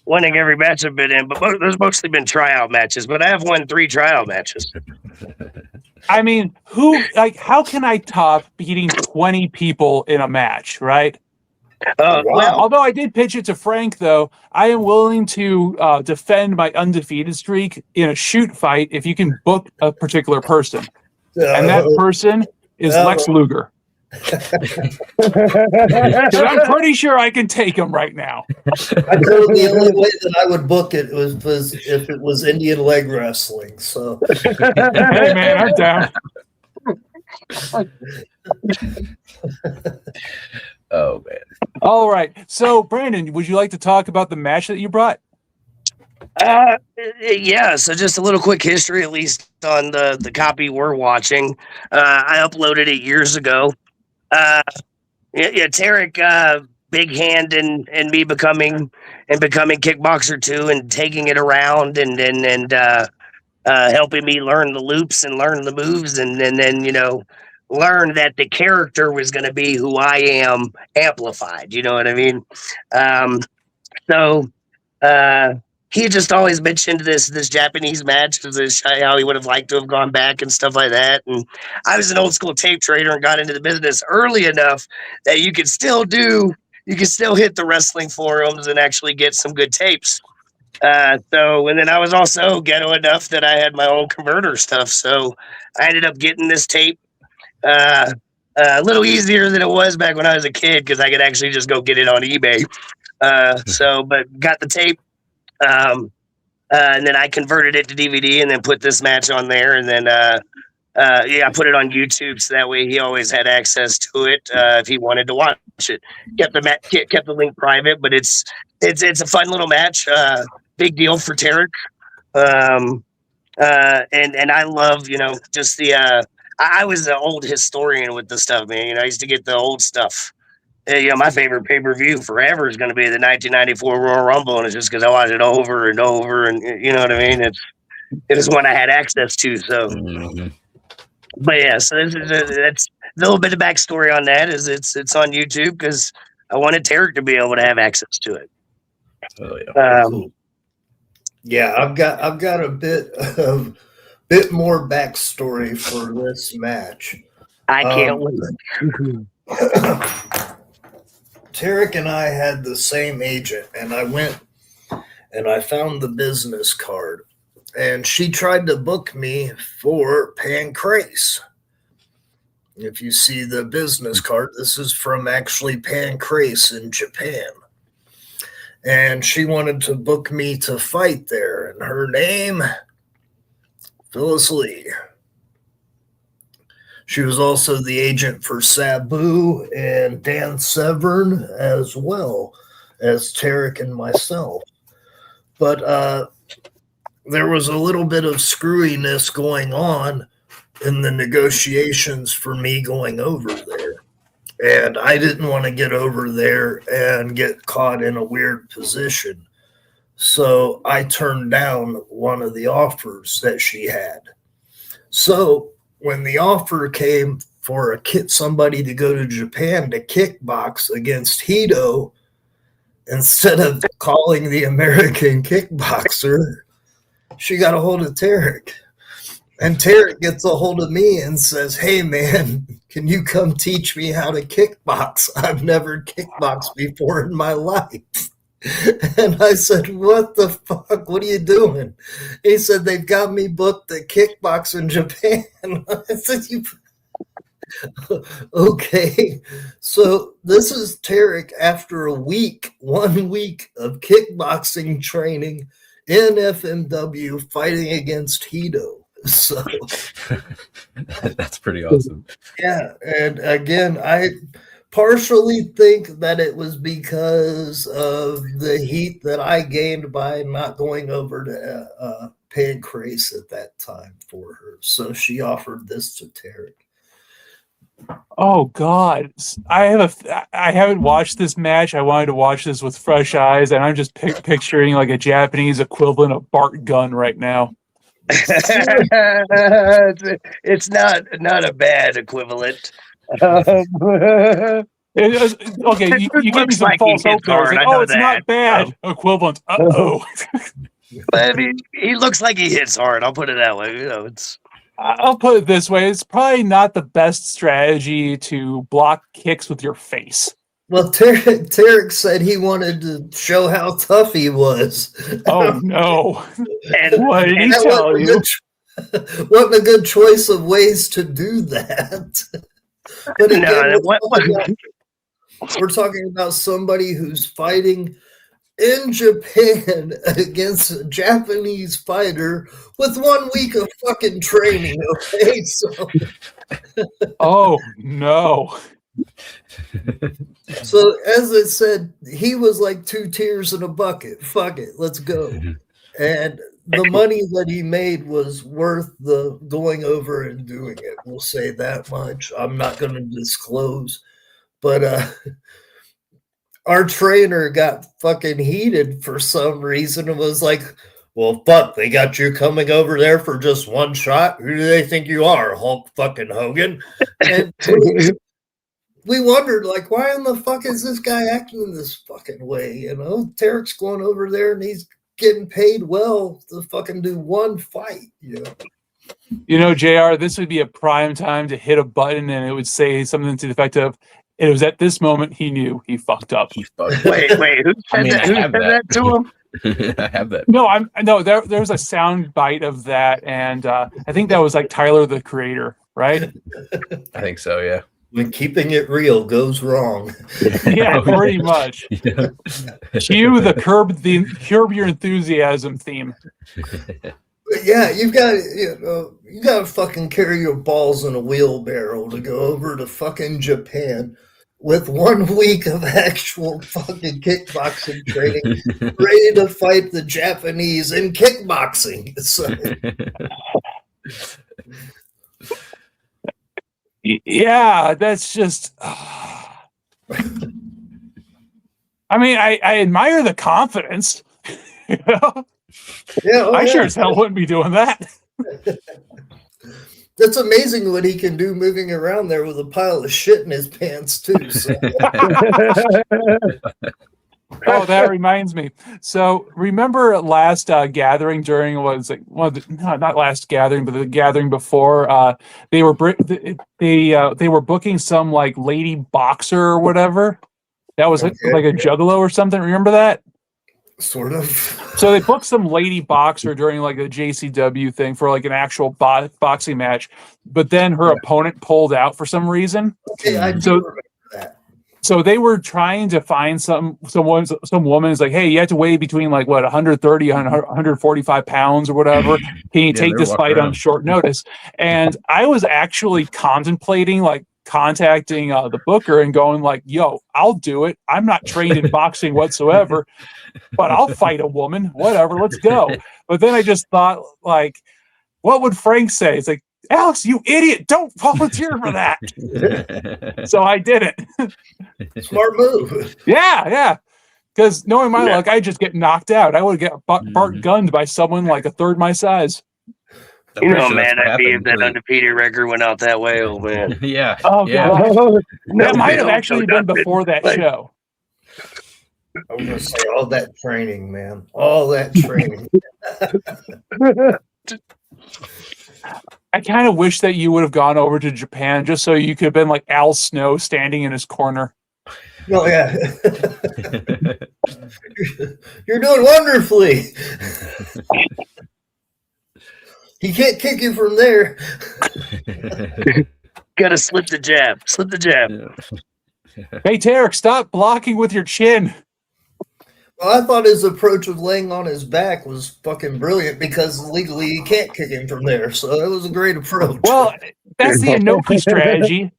Speaker 2: winning every match I've been in, but there's mostly been tryout matches. But I have won 3 tryout matches.
Speaker 5: I mean, how can I top beating 20 people in a match, right? Well, although I did pitch it to Frank, though, I am willing to defend my undefeated streak in a shoot fight if you can book a particular person. And that person is Lex Luger. I'm pretty sure I can take him right now.
Speaker 4: I told the only way that I would book it was if it was Indian leg wrestling. So,
Speaker 5: hey man, I'm down.
Speaker 6: Oh man.
Speaker 5: All right. So Brandon, would you like to talk about the match that you brought?
Speaker 2: Yeah, so just a little quick history, at least on the copy we're watching. I uploaded it years ago. Tarek, big hand in me becoming Kickboxer 2 and taking it around and helping me learn the loops and learn the moves and then learn that the character was going to be who I am amplified. You know what I mean? He had just always mentioned this Japanese match, how he would have liked to have gone back and stuff like that. And I was an old school tape trader and got into the business early enough that you could still hit the wrestling forums and actually get some good tapes. And then I was also ghetto enough that I had my own converter stuff. So I ended up getting this tape a little easier than it was back when I was a kid because I could actually just go get it on eBay. But got the tape. And then I converted it to DVD and then put this match on there. And then, I put it on YouTube. So that way he always had access to it. If he wanted to watch it, kept the link private, but it's a fun little match. Big deal for Tarek. And I love, just I was an old historian with the stuff, man. I used to get the old stuff. My favorite pay-per-view forever is going to be the 1994 Royal Rumble, and it's just because I watch it over and over, and you know what I mean. It is one I had access to. So, but yeah, so that's a little bit of backstory on that. Is it's on YouTube because I wanted Tarek to be able to have access to it.
Speaker 6: Oh yeah.
Speaker 4: Yeah, I've got a bit more backstory for this match.
Speaker 2: I can't wait.
Speaker 4: Tarek and I had the same agent, and I went and I found the business card, and she tried to book me for Pancrase. If you see the business card, this is from actually Pancrase in Japan. And she wanted to book me to fight there, and her name, Phyllis Lee. She was also the agent for Sabu and Dan Severn, as well as Tarek and myself. But there was a little bit of screwiness going on in the negotiations for me going over there. And I didn't want to get over there and get caught in a weird position. So I turned down one of the offers that she had. So when the offer came for somebody to go to Japan to kickbox against Hito, instead of calling the American kickboxer, she got a hold of Tarek. And Tarek gets a hold of me and says, "Hey, man, can you come teach me how to kickbox? I've never kickboxed before in my life." And I said, "What the fuck? What are you doing?" He said, "They've got me booked at kickbox in Japan." I said, okay. So this is Tarek after 1 week of kickboxing training in FMW fighting against Hito. So
Speaker 6: that's pretty awesome.
Speaker 4: Yeah. And again, I partially think that it was because of the heat that I gained by not going over to Pancrase at that time for her. So she offered this to Tarek.
Speaker 5: Oh God, I haven't watched this match. I wanted to watch this with fresh eyes, and I'm just picturing like a Japanese equivalent of Bart Gunn right now.
Speaker 2: It's not a bad equivalent.
Speaker 5: Okay, you give me some false hope there. It's like, it's not bad equivalent. Uh-oh.
Speaker 2: But I mean, he looks like he hits hard. I'll put it that way. It's.
Speaker 5: I'll put it this way: it's probably not the best strategy to block kicks with your face.
Speaker 4: Well, Tarek said he wanted to show how tough he was.
Speaker 5: Oh no! And what did he tell you?
Speaker 4: Wasn't a good choice of ways to do that. But again, we're talking about somebody who's fighting in Japan against a Japanese fighter with 1 week of fucking training. Okay, so.
Speaker 5: Oh no.
Speaker 4: So as I said, he was like 2 tears in a bucket. Fuck it, let's go. And the money that he made was worth the going over and doing it. We'll say that much. I'm not going to disclose, but our trainer got fucking heated for some reason. It was like, "Well, fuck, they got you coming over there for just one shot? Who do they think you are, Hulk fucking Hogan?" And we wondered, like, why in the fuck is this guy acting this fucking way? You know, Tarek's going over there and he's getting paid well to fucking do one fight, you know.
Speaker 5: You know, JR, this would be a prime time to hit a button and it would say something to the effect of, "It was at this moment he knew he fucked up."
Speaker 2: Wait, who said that to him?
Speaker 6: I have that.
Speaker 5: No, there was a sound bite of that, and I think that was like Tyler the Creator, right?
Speaker 6: I think so, yeah.
Speaker 4: When keeping it real goes wrong.
Speaker 5: Yeah, pretty much.
Speaker 6: Yeah.
Speaker 5: Cue the curb your enthusiasm theme.
Speaker 4: But yeah, you got to fucking carry your balls in a wheelbarrow to go over to fucking Japan with 1 week of actual fucking kickboxing training, ready to fight the Japanese in kickboxing. So.
Speaker 5: Yeah, that's just. I mean, I admire the confidence. You know?
Speaker 4: Yeah,
Speaker 5: I sure as hell wouldn't be doing that.
Speaker 4: That's amazing what he can do moving around there with a pile of shit in his pants too. So.
Speaker 5: Oh, that reminds me. So remember last gathering during not last gathering, but the gathering before they were booking some like lady boxer or whatever. That was like a juggalo or something. Remember that?
Speaker 4: Sort of.
Speaker 5: So they booked some lady boxer during like a JCW thing for like an actual boxing match, but then her opponent pulled out for some reason.
Speaker 4: Okay, I do remember that.
Speaker 5: So they were trying to find some woman is like, "Hey, you have to weigh between like 130 and 145 pounds or whatever. Can you take this fight on short notice?" And I was actually contemplating like contacting the booker and going like, yo, I'll do it. I'm not trained in boxing whatsoever, but I'll fight a woman. Whatever, let's go. But then I just thought, like, what would Frank say? It's like, Alex, you idiot, don't volunteer for that. So I did it.
Speaker 4: Smart move.
Speaker 5: Yeah. Because knowing my luck, I'd just get knocked out. I would get Bart gunned by someone like a third my size.
Speaker 2: You know, man, I'd be if that undefeated record went out that way, old man.
Speaker 6: Yeah.
Speaker 5: Oh,
Speaker 6: yeah.
Speaker 5: God. That might have actually been before that show.
Speaker 4: I was going to say, all that training, man. All that training.
Speaker 5: I kind of wish that you would have gone over to Japan just so you could have been like Al Snow standing in his corner.
Speaker 4: Oh, yeah. You're doing wonderfully. He can't kick you from there.
Speaker 2: Gotta slip the jab. Slip the jab.
Speaker 5: Hey, Tarek, stop blocking with your chin.
Speaker 4: Well, I thought his approach of laying on his back was fucking brilliant because legally you can't kick him from there. So it was a great approach.
Speaker 5: Well, that's the Inoki strategy.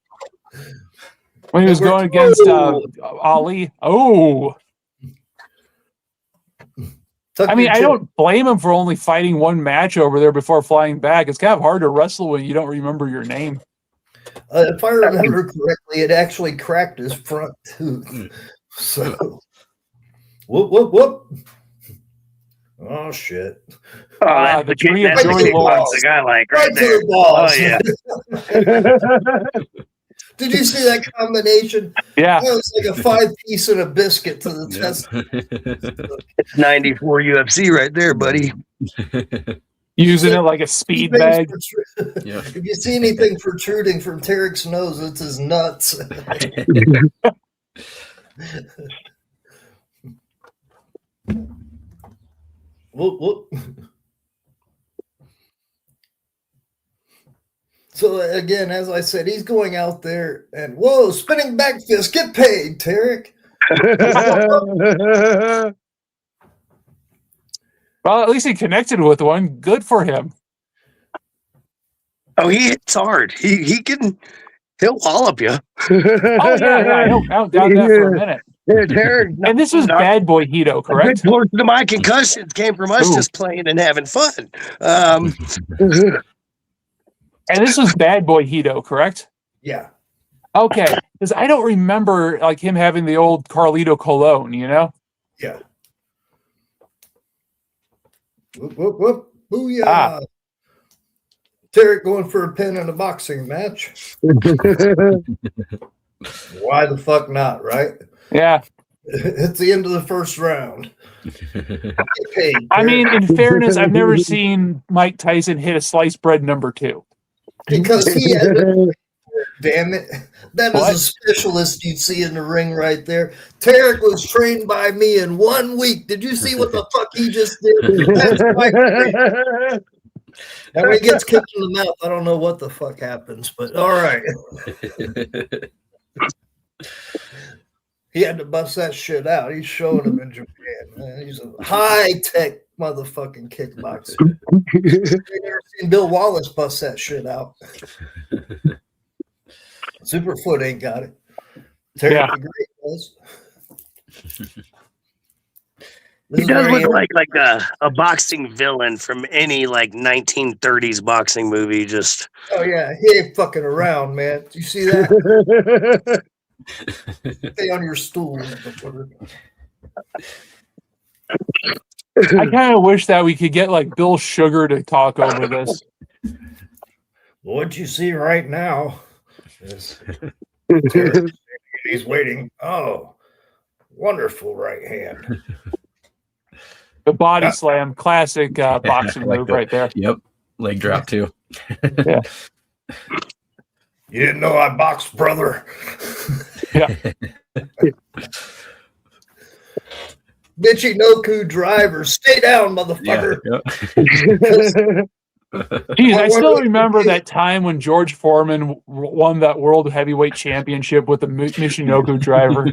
Speaker 5: When he was going against Ali. Oh. I mean, I don't blame him for only fighting one match over there before flying back. It's kind of hard to wrestle when you don't remember your name.
Speaker 4: If I remember correctly, it actually cracked his front tooth. So, whoop. Oh, shit.
Speaker 2: Oh, that's
Speaker 5: the
Speaker 2: the
Speaker 5: tree of
Speaker 2: that's the
Speaker 5: Joey
Speaker 2: kick
Speaker 5: Lawrence.
Speaker 2: box I like
Speaker 4: Right
Speaker 2: right
Speaker 4: to
Speaker 2: there.
Speaker 4: the balls.
Speaker 2: Oh, yeah.
Speaker 4: Did you see that combination?
Speaker 5: Yeah.
Speaker 4: That was like a 5-piece and a biscuit to the test.
Speaker 2: It's 94 UFC right there, buddy.
Speaker 5: Using it like a speed bag.
Speaker 4: If you see anything protruding from Tarek's nose, it's his nuts. Whoop. So again, as I said, he's going out there and whoa, spinning back fist, get paid, Tarek.
Speaker 5: Well, at least he connected with one. Good for him.
Speaker 2: Oh, he hits hard. He'll wallop you.
Speaker 5: Oh yeah. I don't doubt that for a minute. And this was Bad Boy Hito, correct?
Speaker 2: Good portion of my concussions came from us just playing and having fun.
Speaker 5: And this was Bad Boy Hito, correct?
Speaker 4: Yeah.
Speaker 5: Okay, because I don't remember like him having the old Carlito Colon, you know?
Speaker 4: Yeah. Whoop. Booyah. Tarek going for a pin in a boxing match. Why the fuck not, right?
Speaker 5: Yeah.
Speaker 4: It's the end of the first round.
Speaker 5: I mean, in fairness, I've never seen Mike Tyson hit a sliced bread number 2.
Speaker 4: Because he had damn it. That is a specialist you'd see in the ring right there. Tarek was trained by me in 1 week. Did you see what the fuck he just did? That's my and when he gets kicked in the mouth, I don't know what the fuck happens, but all right. He had to bust that shit out. He's showing him in Japan. Man. He's a high-tech motherfucking kickboxer. I've never seen Bill Wallace bust that shit out. Superfoot ain't got it. Terry the Great does.
Speaker 2: He does look like a boxing villain from any like 1930s boxing movie. Just
Speaker 4: oh yeah, he ain't fucking around, man. Do you see that? Stay on your stool.
Speaker 5: I kind of wish that we could get like Bill Sugar to talk over this.
Speaker 4: What you see right now is he's waiting. Oh, wonderful right hand.
Speaker 5: The body slam, classic boxing move right there.
Speaker 6: Yep, leg drop too.
Speaker 5: Yeah.
Speaker 4: You didn't know I boxed, brother.
Speaker 5: Yeah.
Speaker 4: Michinoku driver, stay down, motherfucker.
Speaker 6: Yeah.
Speaker 5: Geez, I still remember that time when George Foreman won that World Heavyweight Championship with the Michinoku driver.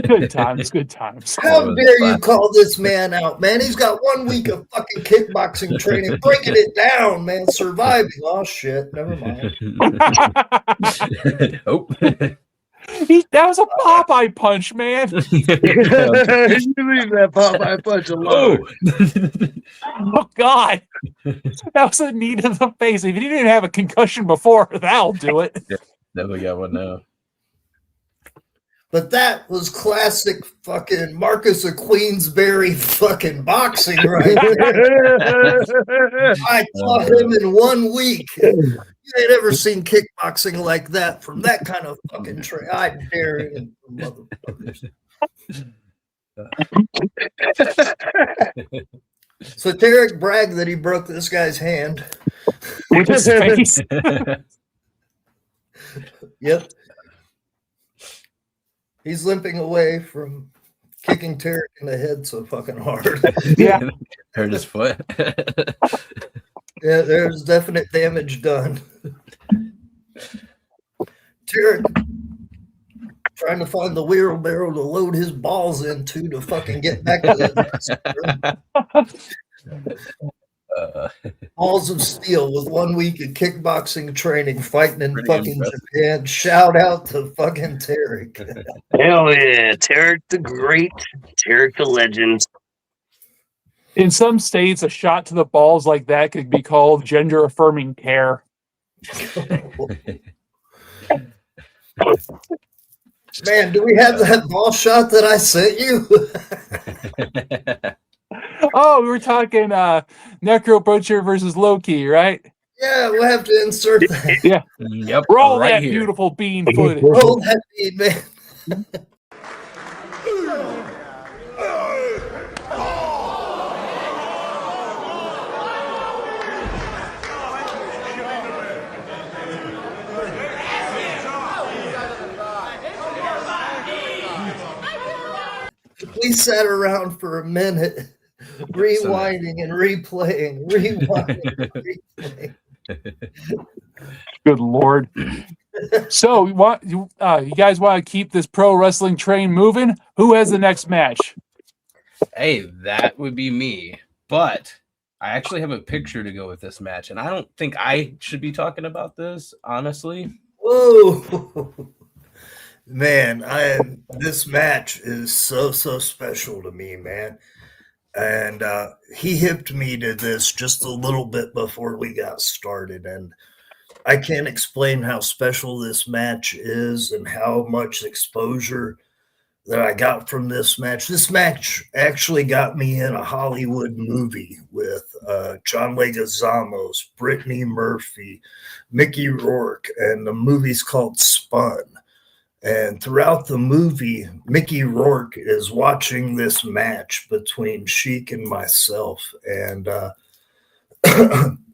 Speaker 5: Good times, good times.
Speaker 4: How dare you call this man out, man? He's got 1 week of fucking kickboxing training, breaking it down, man, surviving. Oh, shit, never mind.
Speaker 6: Oh.
Speaker 5: That was a Popeye punch, man.
Speaker 2: You leave that Popeye punch alone.
Speaker 5: Oh, God. That was a knee to the face. If you didn't have a concussion before, that'll do it.
Speaker 6: Definitely got one now.
Speaker 4: But that was classic fucking Marcus of Queensberry fucking boxing right there. I taught him in 1 week. You ain't ever seen kickboxing like that from that kind of fucking train. I dare you, motherfuckers. So Tarek bragged that he broke this guy's hand.
Speaker 5: With his face.
Speaker 4: Yep. He's limping away from kicking Tarek in the head so fucking hard.
Speaker 5: Yeah.
Speaker 6: Hurt his foot.
Speaker 4: Yeah, there's definite damage done. Tarek trying to find the wheelbarrow to load his balls into to fucking get back to the balls of steel with 1 week of kickboxing training, fighting in fucking Japan. Shout out to fucking Tarek.
Speaker 2: Hell yeah, Tarek the Great, Tarek the Legend.
Speaker 5: In some states, a shot to the balls like that could be called gender affirming care.
Speaker 4: Man, do we have that ball shot that I sent you?
Speaker 5: Oh, we were talking Necro Butcher versus Loki, right?
Speaker 4: Yeah, we'll have to insert that.
Speaker 5: Yeah.
Speaker 6: Yep.
Speaker 5: Roll
Speaker 6: right
Speaker 5: that
Speaker 6: here.
Speaker 5: beautiful bean footage.
Speaker 4: Roll that bead, man. We sat around for a minute, rewinding and replaying, replaying.
Speaker 5: Good Lord. So, you guys want to keep this pro wrestling train moving? Who has the next match?
Speaker 6: Hey, that would be me. But I actually have a picture to go with this match, and I don't think I should be talking about this, honestly.
Speaker 4: Whoa. Man, this match is so special to me, man. And he hipped me to this just a little bit before we got started. And I can't explain how special this match is and how much exposure that I got from this match. This match actually got me in a Hollywood movie with John Leguizamo, Brittany Murphy, Mickey Rourke, and the movie's called Spun. And throughout the movie, Mickey Rourke is watching this match between Sheik and myself. And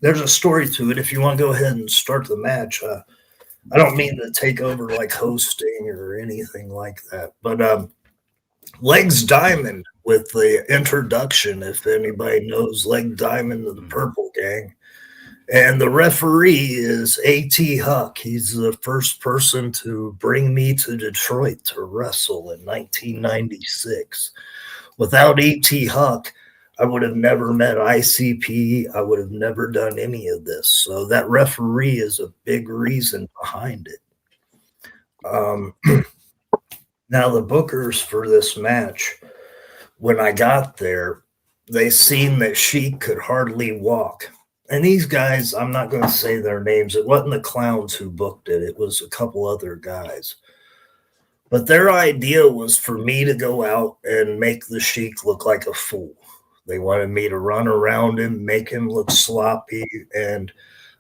Speaker 4: there's a story to it. If you want to go ahead and start the match, I don't mean to take over like hosting or anything like that. But Legs Diamond with the introduction, if anybody knows Leg Diamond of the Purple Gang. And the referee is A.T. Huck. He's the first person to bring me to Detroit to wrestle in 1996. Without A.T. Huck, I would have never met ICP. I would have never done any of this. So that referee is a big reason behind it. Now, the bookers for this match, when I got there, they seen that Sheik could hardly walk. And these guys, I'm not going to say their names. It wasn't the clowns who booked it. It was a couple other guys. But their idea was for me to go out and make the Sheik look like a fool. They wanted me to run around him, make him look sloppy, and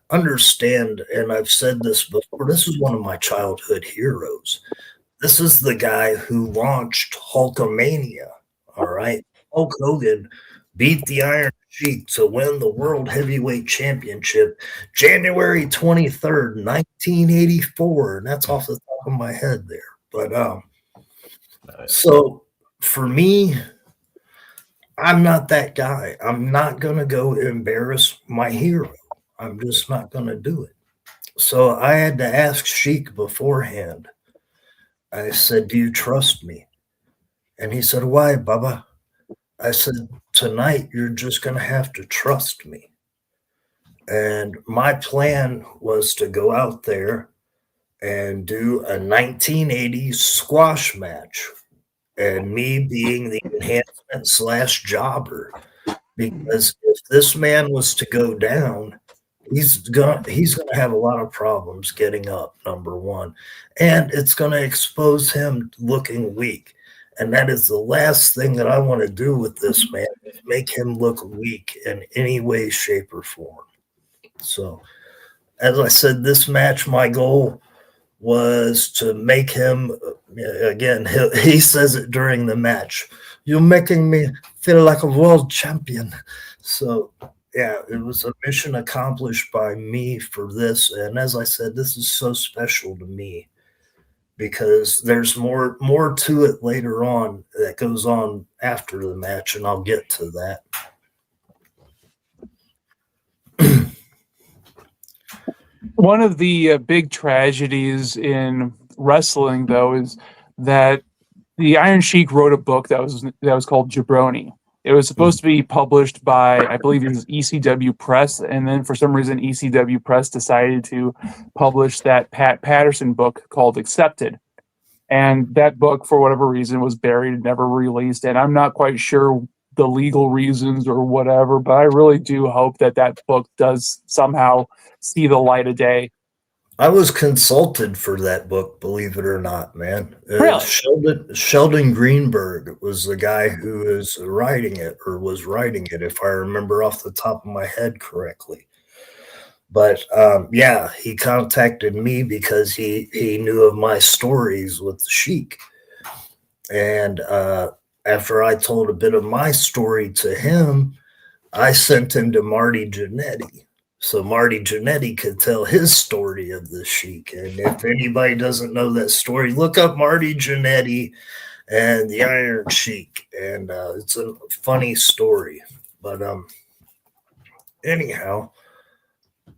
Speaker 4: understand, and I've said this before, this is one of my childhood heroes. This is the guy who launched Hulkamania, all right? Hulk Hogan beat the Iron Sheik to win the World Heavyweight Championship January 23rd, 1984. And that's off the top of my head there. But so for me, I'm not that guy. I'm not going to go embarrass my hero. I'm just not going to do it. So I had to ask Sheik beforehand. I said, do you trust me? And he said, why, Baba? I said, tonight you're just going to have to trust me. And my plan was to go out there and do a 1980s squash match, and me being the enhancement / jobber. Because if this man was to go down, he's gonna have a lot of problems getting up, number one. And it's gonna expose him looking weak. And that is the last thing that I want to do with this man, is make him look weak in any way, shape, or form. So, as I said, this match, my goal was to make him, again, he says it during the match, you're making me feel like a world champion. So, yeah, it was a mission accomplished by me for this. And as I said, this is so special to me because there's more to it later on that goes on after the match, and I'll get to that.
Speaker 5: One of the big tragedies in wrestling, though, is that the Iron Sheik wrote a book that was called Jabroni. It was supposed to be published by, I believe it was ECW Press, and then for some reason ECW Press decided to publish that Pat Patterson book called Accepted. And that book, for whatever reason, was buried and never released. And I'm not quite sure the legal reasons or whatever, but I really do hope that that book does somehow see the light of day.
Speaker 4: I was consulted for that book, believe it or not, man.
Speaker 5: Really?
Speaker 4: Sheldon Greenberg was the guy who is writing it, or was writing it, if I remember off the top of my head correctly. But yeah, he contacted me because he knew of my stories with the Sheik. And after I told a bit of my story to him, I sent him to Marty Jannetty. So Marty Jannetty could tell his story of the Sheik. And if anybody doesn't know that story, look up Marty Jannetty and the Iron Sheik. And it's a funny story. But anyhow,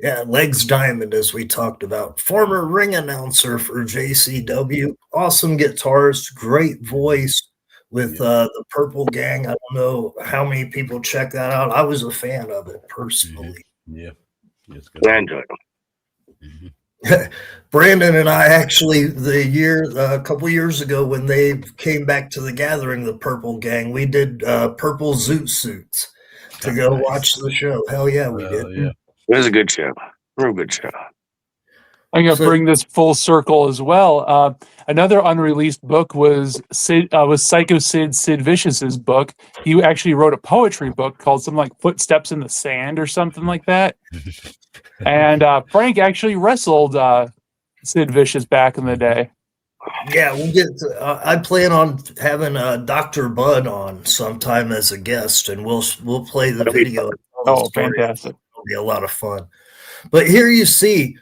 Speaker 4: yeah, Legs Diamond, as we talked about, former ring announcer for JCW, awesome guitarist, great voice with the Purple Gang. I don't know how many people check that out. I was a fan of it personally.
Speaker 6: Yeah.
Speaker 2: I enjoyed them.
Speaker 4: Brandon and I actually, a couple years ago when they came back to the gathering, the Purple Gang, we did purple zoot suits to go watch the show. Hell yeah, we did.
Speaker 6: Yeah.
Speaker 2: It was a good show. Real good show.
Speaker 5: I'm going to bring this full circle as well. Another unreleased book was Psycho Sid Vicious's book. He actually wrote a poetry book called something like Footsteps in the Sand or something like that. And Frank actually wrestled Sid Vicious back in the day.
Speaker 4: Yeah, we'll get to, I plan on having Dr. Bud on sometime as a guest, and we'll play the video.
Speaker 5: Oh, fantastic.
Speaker 4: It'll be a lot of fun. But here you see,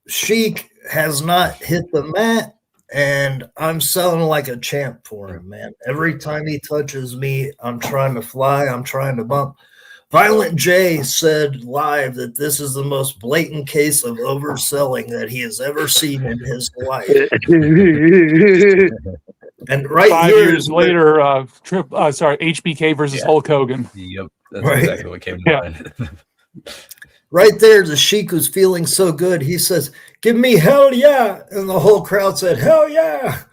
Speaker 4: Sheik has not hit the mat, and I'm selling like a champ for him, man. Every time he touches me, I'm trying to fly, I'm trying to bump. Violent J said live that this is the most blatant case of overselling that he has ever seen in his life. And right
Speaker 5: 5
Speaker 4: here
Speaker 5: years later, HBK versus Hulk Hogan.
Speaker 6: Yep, that's exactly what came to mind.
Speaker 4: Right there, the Sheik was feeling so good. He says, "Give me hell yeah!" And the whole crowd said, "Hell yeah!"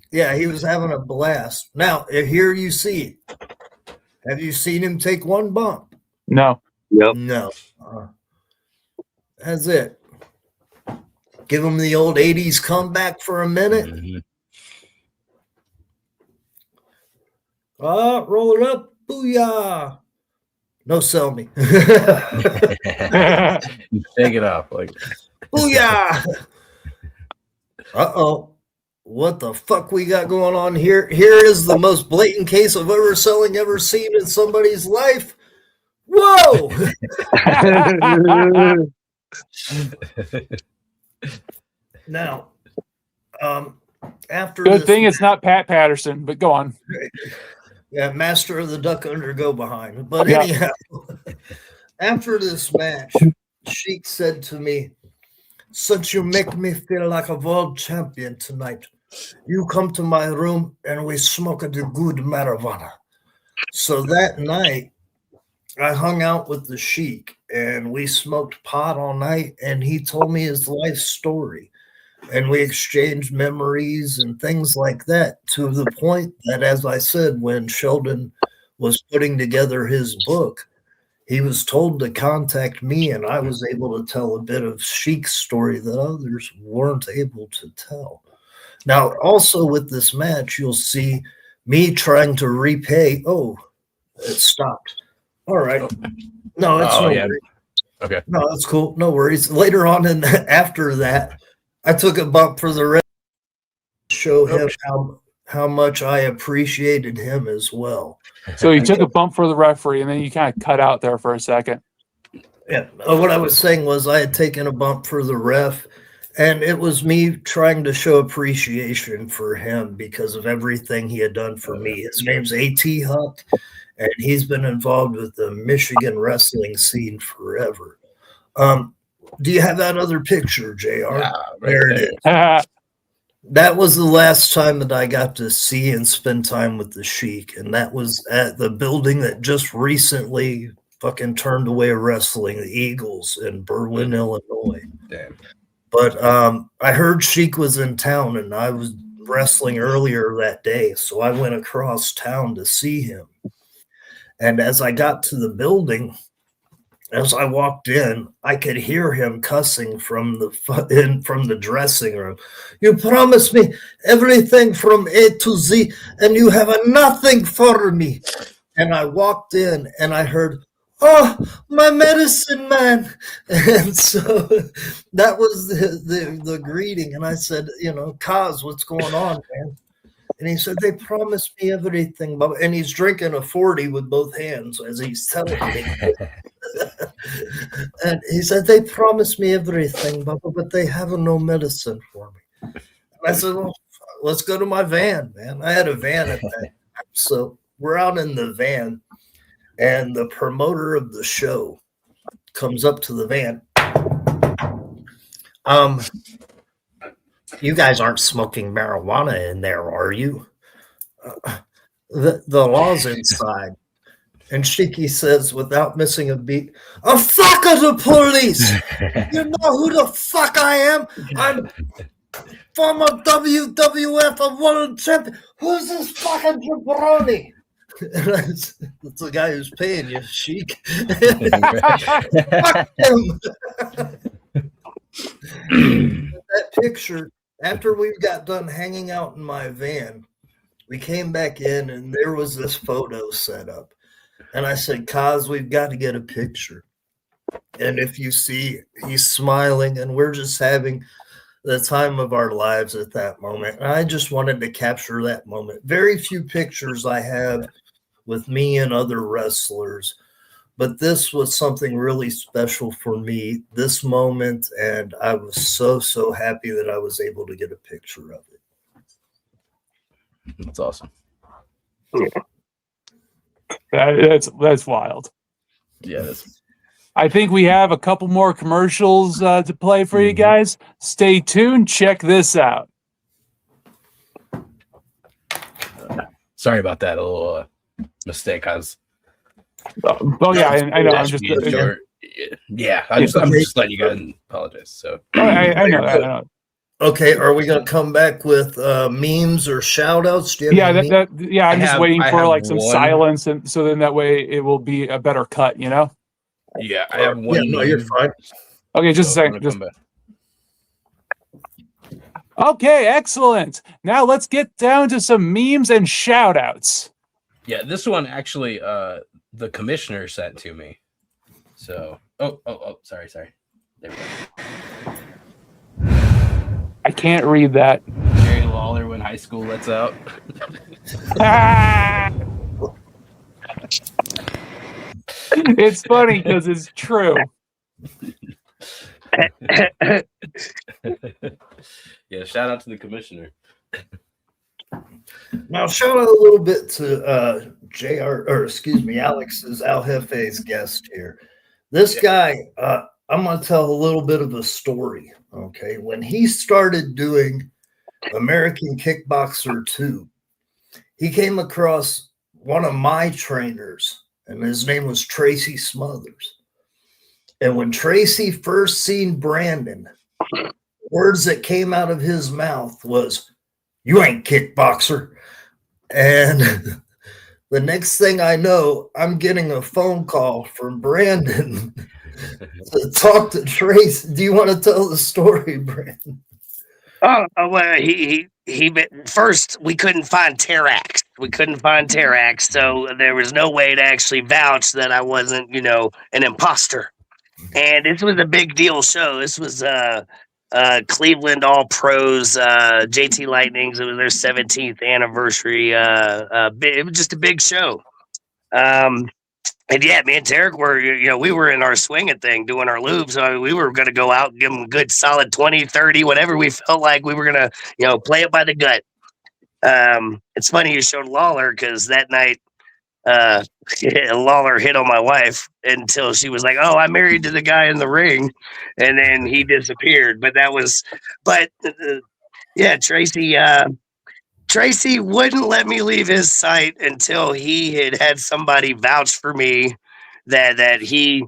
Speaker 4: Yeah, he was having a blast. Now, here you see. Have you seen him take one bump?
Speaker 5: No.
Speaker 2: Yep.
Speaker 4: No. That's it. Give him the old 80s comeback for a minute.
Speaker 6: Mm-hmm.
Speaker 4: Roll it up. Booyah. No, sell me.
Speaker 6: Take it off. Like,
Speaker 4: booyah. Uh-oh. What the fuck we got going on here? Here is the most blatant case of overselling ever seen in somebody's life. Whoa! Now, after
Speaker 5: good thing it's not Pat Patterson, but go on.
Speaker 4: Yeah, master of the duck under go behind. But anyhow, After this match, Sheik said to me, "Since you make me feel like a world champion tonight, you come to my room and we smoke the good marijuana." So that night, I hung out with the Sheik and we smoked pot all night, and he told me his life story. And we exchanged memories and things like that, to the point that, as I said, when Sheldon was putting together his book, he was told to contact me, and I was able to tell a bit of Sheik's story that others weren't able to tell. Now, also with this match, you'll see me trying to repay. Oh, it stopped. All right. No, it's no worries.
Speaker 6: Okay.
Speaker 4: No, that's cool. No worries. Later on, and after that, I took a bump for the rest to show him how much I appreciated him as well.
Speaker 5: So you took a bump for the referee, and then you kind of cut out there for a second.
Speaker 4: Yeah. What I was saying was I had taken a bump for the ref, and it was me trying to show appreciation for him because of everything he had done for me. His name's A.T. Huck, and he's been involved with the Michigan wrestling scene forever. Do you have that other picture, JR?
Speaker 6: Yeah,
Speaker 4: there it is. That was the last time that I got to see and spend time with the Sheik, and that was at the building that just recently fucking turned away wrestling, the Eagles in Berwyn, Illinois.
Speaker 6: Damn.
Speaker 4: But I heard Sheik was in town, and I was wrestling earlier that day, so I went across town to see him. And as I got to the building, as I walked in, I could hear him cussing from the dressing room. "You promised me everything from A to Z, and you have nothing for me." And I walked in, and I heard, "Oh, my medicine man." And so that was the greeting. And I said, "Kaz, what's going on, man?" And he said, "They promised me everything." And he's drinking a 40 with both hands as he's telling me. And he said, "They promised me everything, Bubba, but they have no medicine for me." And I said, "Well, let's go to my van, man." I had a van at that time. So we're out in the van, and the promoter of the show comes up to the van. "You guys aren't smoking marijuana in there, are you?" The law's inside. And Shiki says, without missing a beat, "Oh, fuck the police! You know who the fuck I am? I'm former WWF world champion. Who's this fucking jabroni?" That's the guy who's paying you, Sheik. Fuck him. That picture, after we got done hanging out in my van, we came back in, and there was this photo set up. And I said, "Kaz, we've got to get a picture." And if you see, he's smiling, and we're just having the time of our lives at that moment. And I just wanted to capture that moment. Very few pictures I have with me and other wrestlers, but this was something really special for me, this moment, and I was so happy that I was able to get a picture of it.
Speaker 6: That's awesome.
Speaker 5: That's wild.
Speaker 6: Yeah,
Speaker 5: I think we have a couple more commercials to play for you guys. Stay tuned. Check this out.
Speaker 6: Sorry about that. A little mistake. I was.
Speaker 5: Oh yeah, I know. I'm just.
Speaker 6: Yeah, I'm just letting you guys apologize. So
Speaker 5: I know that. I know.
Speaker 4: Okay, are we going to come back with memes or shout-outs?
Speaker 5: Yeah, I'm just waiting for like some silence, and so then that way it will be a better cut,
Speaker 6: Yeah, I have one.
Speaker 4: Yeah, no, you're fine.
Speaker 5: Okay, just a second. Okay, excellent. Now let's get down to some memes and shout-outs.
Speaker 6: Yeah, this one actually the commissioner sent to me. So, sorry. There we go.
Speaker 5: I can't read that.
Speaker 6: Jerry Lawler when high school lets out.
Speaker 5: It's funny because it's true.
Speaker 6: Yeah, shout out to the commissioner.
Speaker 4: Now, shout out a little bit to Alex's Al Jeffe's guest here. This guy, I'm going to tell a little bit of a story. Okay. When he started doing American Kickboxer 2, he came across one of my trainers, and his name was Tracy Smothers. And when Tracy first seen Brandon, words that came out of his mouth was, "You ain't kickboxer." And the next thing I know, I'm getting a phone call from Brandon to talk to Tracy. Do you want to tell the story, Brandon?
Speaker 2: Well, he first we couldn't find Terax. So there was no way to actually vouch that I wasn't, an imposter. And this was a big deal show. This was Cleveland All Pros, JT Lightnings. It was their 17th anniversary. It was just a big show. And yeah, me and Tarek were, we were in our swinging thing, doing our loops. So we were going to go out and give them a good solid 20, 30, whatever we felt like we were going to, play it by the gut. It's funny you showed Lawler because that night, Lawler hit on my wife until she was like, "Oh, I'm married to the guy in the ring," and then he disappeared. Yeah, Tracy wouldn't let me leave his site until he had somebody vouch for me that he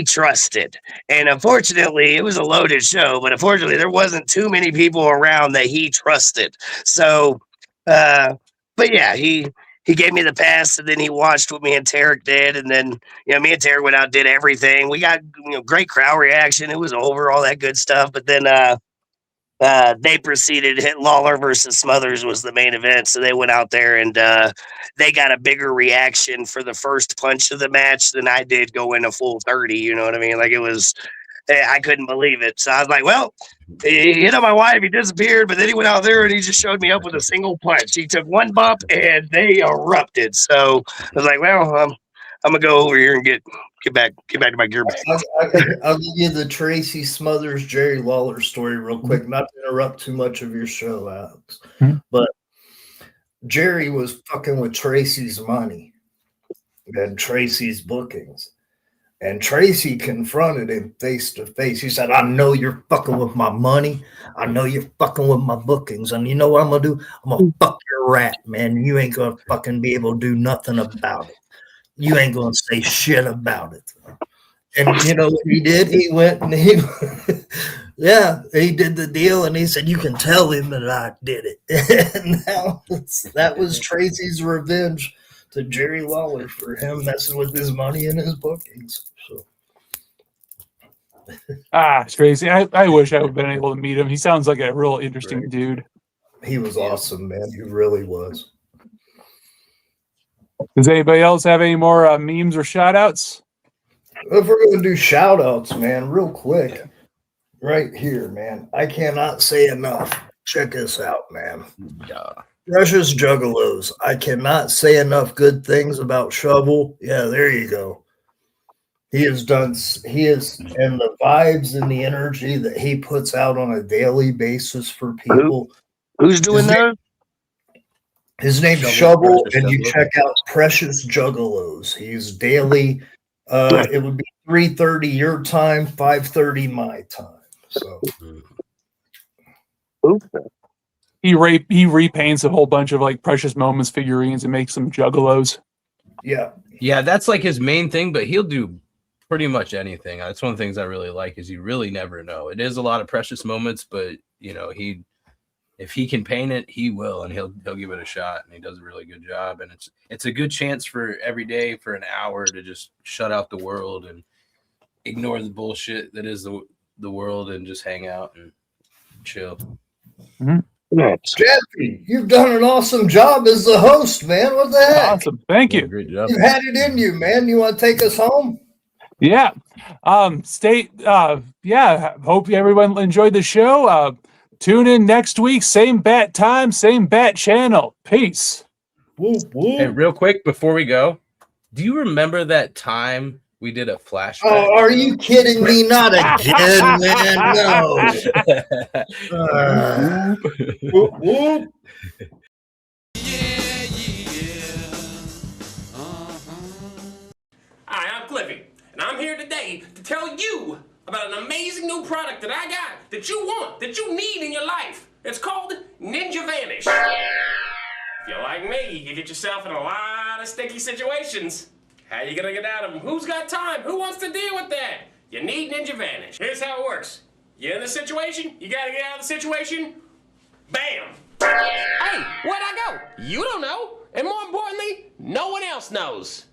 Speaker 2: trusted. And unfortunately, it was a loaded show, but unfortunately, there wasn't too many people around that he trusted. So, but yeah, he gave me the pass, and then he watched what me and Tarek did, and then me and Tarek went out and did everything. We got great crowd reaction. It was over, all that good stuff. But then they proceeded. Hit Lawler versus Smothers was the main event, so they went out there and they got a bigger reaction for the first punch of the match than I did going a full 30. You know what I mean? Like, it was. I couldn't believe it. So I was like, well, he hit on my wife, he disappeared, but then he went out there and he just showed me up with a single punch. He took one bump and they erupted. So I was like, well, I'm gonna go over here and get back to my gear bag.
Speaker 4: I'll give you the Tracy Smothers, Jerry Lawler story real quick, not to interrupt too much of your show, Alex. But Jerry was fucking with Tracy's money and Tracy's bookings. And Tracy confronted him face to face. He said, "I know you're fucking with my money. I know you're fucking with my bookings. And you know what I'm going to do? I'm going to fuck your rat, man. You ain't going to fucking be able to do nothing about it. You ain't going to say shit about it." And you know what he did? He went and he did the deal. And he said, "You can tell him that I did it." And that was Tracy's revenge to Jerry Lawler for him messing with his money and his bookings. So.
Speaker 5: It's crazy. I wish I would have been able to meet him. He sounds like a real interesting dude.
Speaker 4: He was awesome, man. He really was.
Speaker 5: Does anybody else have any more memes or shout outs?
Speaker 4: If we're going to do shout outs, man, real quick, right here, man, I cannot say enough. Check this out, man. Precious Juggalos. I cannot say enough good things about Shovel. Yeah, there you go. And the vibes and the energy that he puts out on a daily basis for people.
Speaker 2: Who's doing that?
Speaker 4: His name's Shovel, and you check out Precious Juggalos. He's daily. It would be 3:30 your time, 5:30 my time. So.
Speaker 5: He repaints a whole bunch of like Precious Moments figurines and makes some Juggalos.
Speaker 6: Yeah, that's like his main thing, but he'll do pretty much anything. That's one of the things I really like is you really never know. It is a lot of Precious Moments, but if he can paint it, he will, and he'll give it a shot, and he does a really good job. And it's a good chance for every day for an hour to just shut out the world and ignore the bullshit that is the world and just hang out and chill.
Speaker 5: Mm-hmm.
Speaker 4: Jeffy, you've done an awesome job as the host, man. What the heck?
Speaker 5: Awesome. Thank you.
Speaker 6: Great job.
Speaker 4: You had it in you, man. You want to take us home?
Speaker 5: Yeah. Hope everyone enjoyed the show. Tune in next week, same bat time, same bat channel. Peace.
Speaker 4: Whoop, whoop.
Speaker 6: Hey, real quick before we go, do you remember that time we did a flashback?
Speaker 4: Oh, are you kidding me? Not again, man. No. Whoop, whoop.
Speaker 3: Hi, I'm Cliffy, and I'm here today today to tell you about an amazing new product that I got, that you want, that you need in your life. It's called Ninja Vanish. If you're like me, you get yourself in a lot of sticky situations. How you gonna get out of them? Who's got time? Who wants to deal with that? You need Ninja Vanish. Here's how it works. You're in the situation, you gotta get out of the situation, bam! Hey, where'd I go? You don't know. And more importantly, no one else knows.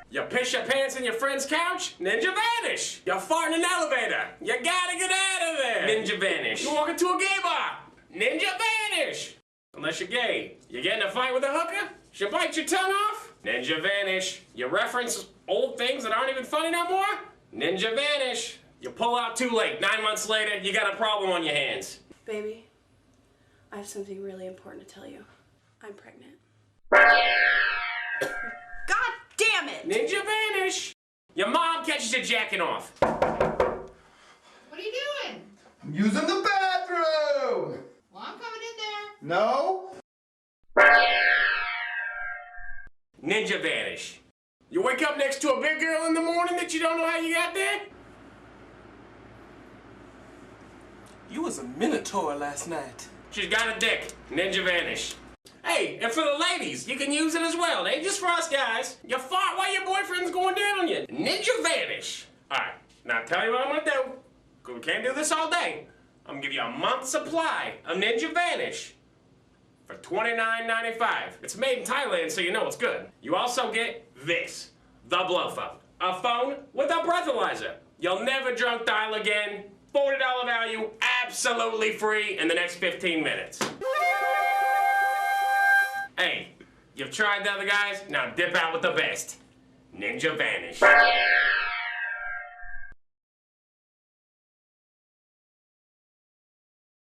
Speaker 3: You piss your pants on your friend's couch? Ninja Vanish. You fart in an elevator? You gotta get out of there. Ninja Vanish. You walk into a gay bar? Ninja Vanish. Unless you're gay. You get in a fight with a hooker? She bite your tongue off? Ninja Vanish. You reference old things that aren't even funny no more? Ninja Vanish. You pull out too late. 9 months later, you got a problem on your hands.
Speaker 15: Baby, I have something really important to tell you. I'm pregnant. God damn it!
Speaker 3: Ninja Vanish. Your mom catches you jacking off.
Speaker 9: What are you doing?
Speaker 16: I'm using the bathroom!
Speaker 9: Well, I'm coming in there.
Speaker 16: No?
Speaker 3: Ninja Vanish. You wake up next to a big girl in the morning that you don't know how you got there?
Speaker 17: You was a minotaur last night.
Speaker 3: She's got a dick. Ninja Vanish. Hey, and for the ladies, you can use it as well. It ain't just for us guys. You fart while your boyfriend's going down on you. Ninja Vanish. Alright, now tell you what I'm gonna do. 'Cause we can't do this all day. I'm gonna give you a month's supply of Ninja Vanish for $29.95. It's made in Thailand, so you know it's good. You also get this, the Blow Phone. A phone with a breathalyzer. You'll never drunk dial again. $40 value, absolutely free in the next 15 minutes. Hey, you've tried the other guys? Now dip out with the best. Ninja Vanish.